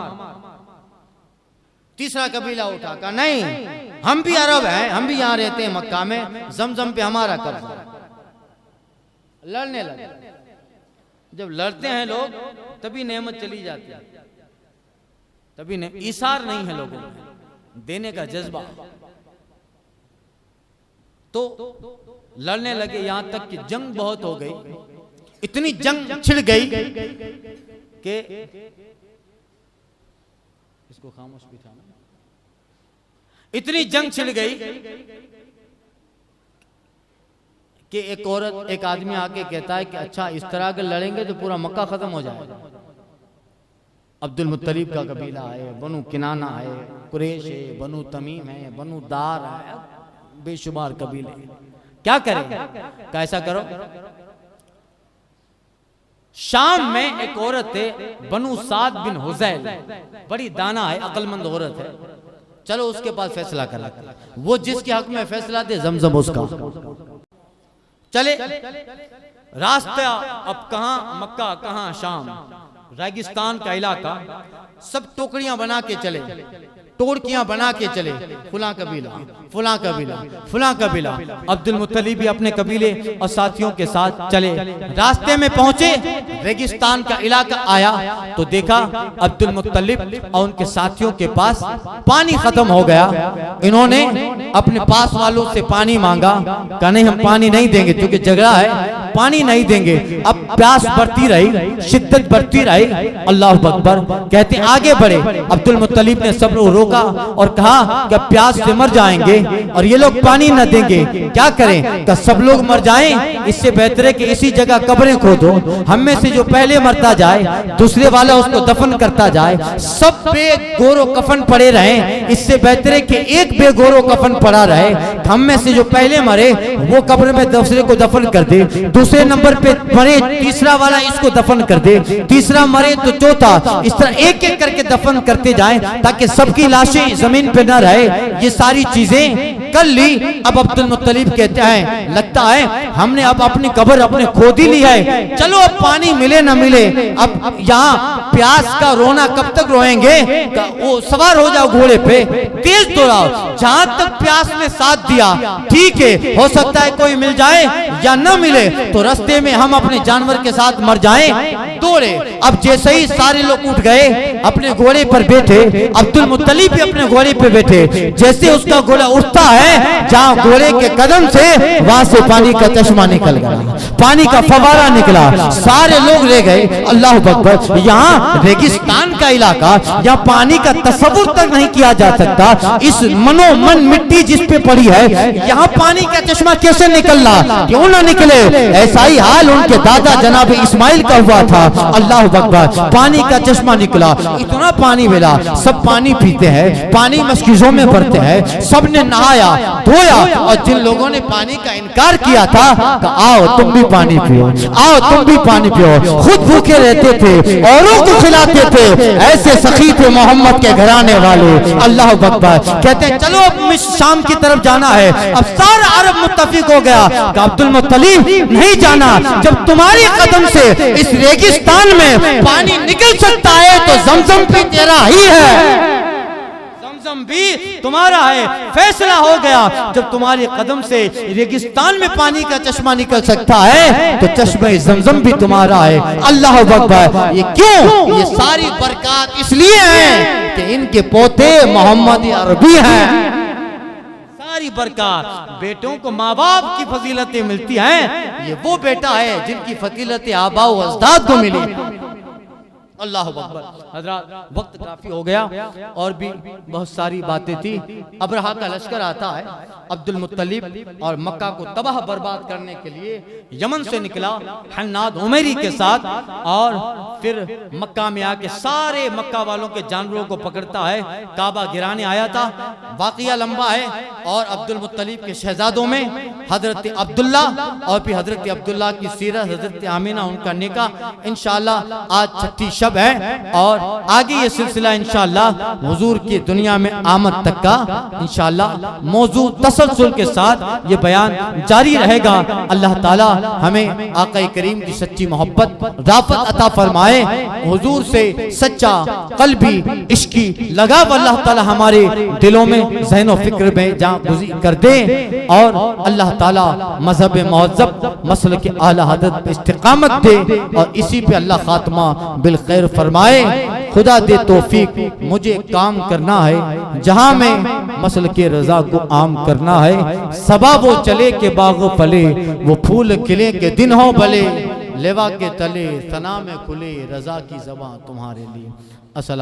तीसरा कबीला उठा, कहा नहीं, हम भी अरब हैं, हम भी यहाँ रहते हैं मक्का में, जमजम पे हमारा कब्जा। लड़ने लगे। जब लड़ते हैं लोग तभी नेमत चली जाती है, तभी ईसार नहीं है लोगों में, देने का जज्बा। तो लड़ने लगे, यहां तक कि जंग बहुत हो गई, इतनी जंग छिड़ गई कि इसको खामोश बिठाना, इतनी जंग छिड़ गई कि एक औरत, एक आदमी आके कहता है कि अच्छा इस तरह अगर लड़ेंगे तो पूरा मक्का खत्म हो जाएगा। अब्दुल मुत्तलिब का कबीला है, बनु किनाना है, कुरैश है, बनु तमीम है, बनु दार है, बेशुमार कबीले। क्या करें? कैसा करो, शाम में एक औरत है, बनु साद बिन हुज़ैल, बड़ी दाना है, अक्लमंद औरत है, चलो उसके पास फैसला करा। वो जिसके हक में फैसला दे, जमजम उसका। चले रास्ता, अब कहां मक्का, कहां शाम, रेगिस्तान का इलाका, सब टोकरियां बना के चले, टोरकियां बना के चले, फुला कबीला, फुला कबीला, फुला कबीला। अब्दुल मुत्तलिब भी अपने कबीले और साथियों के साथ चले। रास्ते में पहुंचे, रेगिस्तान का इलाका आया तो देखा अब्दुल मुत्तलिब और उनके साथियों के पास पानी खत्म हो गया। इन्होंने अपने पास वालों से पानी मांगा, कहा नहीं हम पानी नहीं देंगे, क्योंकि झगड़ा है, पानी नहीं देंगे। अब प्यास बढ़ती रही, शिद्दत बढ़ती रही। अल्लाह अकबर, कहते आगे बढ़े। अब्दुल मुत्तलिब ने सब लोग रोका और कहा कि प्यास से मर जाएंगे और ये लोग पानी न देंगे, क्या करें? कि सब लोग मर जाएं, इससे बेहतर है कि इसी जगह कब्रें खोदो, हम में से जो पहले मरता जाए दूसरे वाला उसको दफन करता जाए, सब बेगोरो कफन पड़े रहे, इससे बेहतर है कि एक बेगोरो कफन पड़ा रहे। हम में से जो पहले मरे वो कब्र में दूसरे को दफन कर दे, दूसरे नंबर पे मरे तीसरा वाला इसको दफन कर दे, तीसरा मरे तो चौथा, इस तरह एक एक करके दफन करते जाएं ताकि सबकी लाशें जमीन पे न रहे। ये सारी चीजें कर ली। अब अब्दुल मुत्तलिब कहते हैं लगता है हमने अब अपनी कब्र अपने खोद ही ली है, चलो अब पानी मिले ना मिले, अब यहाँ प्यास का रोना कब तक रोएंगे, वो सवार हो जाओ घोड़े पे, तेज दौड़ाओ, जहां तक प्यास ने साथ दिया ठीक है, हो सकता है कोई मिल जाए या न मिले तो रास्ते में हम अपने जानवर के साथ मर जाएं, दौड़े। अब जैसे ही सारे लोग उठ गए अपने घोड़े पर बैठे, अब्दुल मुत्तलिब भी अपने घोड़े पे बैठे, जैसे उसका घोड़ा उठता है जहां घोड़े के कदम से वहां से पानी का चश्मा निकल गया, पानी का फवारा निकला, सारे लोग रह गए। अल्लाह अकबर। यहाँ रेगिस्तान का इलाका, यहाँ पानी का तस्वुर तक नहीं किया जा सकता, इस मनोमन मिट्टी जिस पे पड़ी है यहाँ पानी का चश्मा कैसे निकलना, क्यों ना निकले। ऐसा ही हाल उनके दादा जनाब इस्माइल का हुआ था। अल्लाह अकबर। पानी का चश्मा निकला, इतना पानी मिला, सब पानी पीते हैं, पानी मस्किज़ों में भरते हैं, सबने नहाया धोया, और जिन लोगों ने पानी का इनकार किया था आओ तुम भी पानी पियो, आओ तुम भी पानी पियो। खुद भूखे रहते थे, औरों को खिलाते थे, ऐसे सखी थे मोहम्मद के घराने वाले। अल्लाह अकबर। कहते हैं चलो अब शाम की तरफ जाना है। अब सारा अरब मुत्तफिक हो गया कि अब्दुल मुत्तलिब नहीं जाना, जब तुम्हारे कदम से इस रेगिस्तान में पानी निकल सकता है तो जमजम भी तेरा ही है, जमजम भी तुम्हारा है। फैसला हो गया, जब तुम्हारे कदम से रेगिस्तान में पानी का चश्मा निकल सकता है तो चश्मे जमजम भी तुम्हारा है। अल्लाह अकबर। ये क्यों? ये सारी बरकत इसलिए है कि इनके पोते मोहम्मद अरबी हैं। सारी बरकत बेटों को माँ बाप की फजीलतें मिलती हैं, ये वो बेटा है जिनकी फजीलतें आबा व अजदाद को मिली। अल्लाह अकबर। हज़रात वक्त काफी हो गया और भी बहुत सारी बातें थी। अबरहा का लश्कर आता है, अब्दुल मुत्तलिब और मक्का को तबाह बर्बाद करने के लिए यमन से निकला हन्नाद उमैरी के साथ, और फिर मक्का में आके सारे मक्का वालों के जानवरों को पकड़ता है, काबा गिराने आया था। वाक़िया लंबा है और अब्दुल मुत्तलिब के शहजादों में हजरत अब्दुल्ला और फिर हजरत अब्दुल्ला की सीरत, हजरत आमीना उनका निकाह इंशाअल्लाह आज छठी शब है, और आगे ये सिलसिला इंशाअल्लाह हुजूर की दुनिया में आमद तक का इंशाअल्लाह मौजू तसलसल के साथ ये बयान जारी रहेगा। अल्लाह ताला हमें आका करीम की सच्ची मोहब्बत राफत अता फरमाए, हुजूर से सच्चा कल्बी इश्की लगाव अल्लाह ताला हमारे दिलों में ज़हन व फिक्र में जागुज़ी कर दे, और अल्लाह ताला मजहब मुअज़्ज़ब मसल के आला हज़रत पे इस्तिक़ामत दे, और इसी पे अल्लाह खात्मा बिल खैर फरमाए। खुदा दे तौफीक, मुझे काम करना है जहां में मसल के रजा को आम करना है। सबा वो चले के बागो फले, वो फूल खिले के दिन हो भले, लेवा के तले सना में खुले, रजा की ज़बां तुम्हारे लिए। अस्सलाम।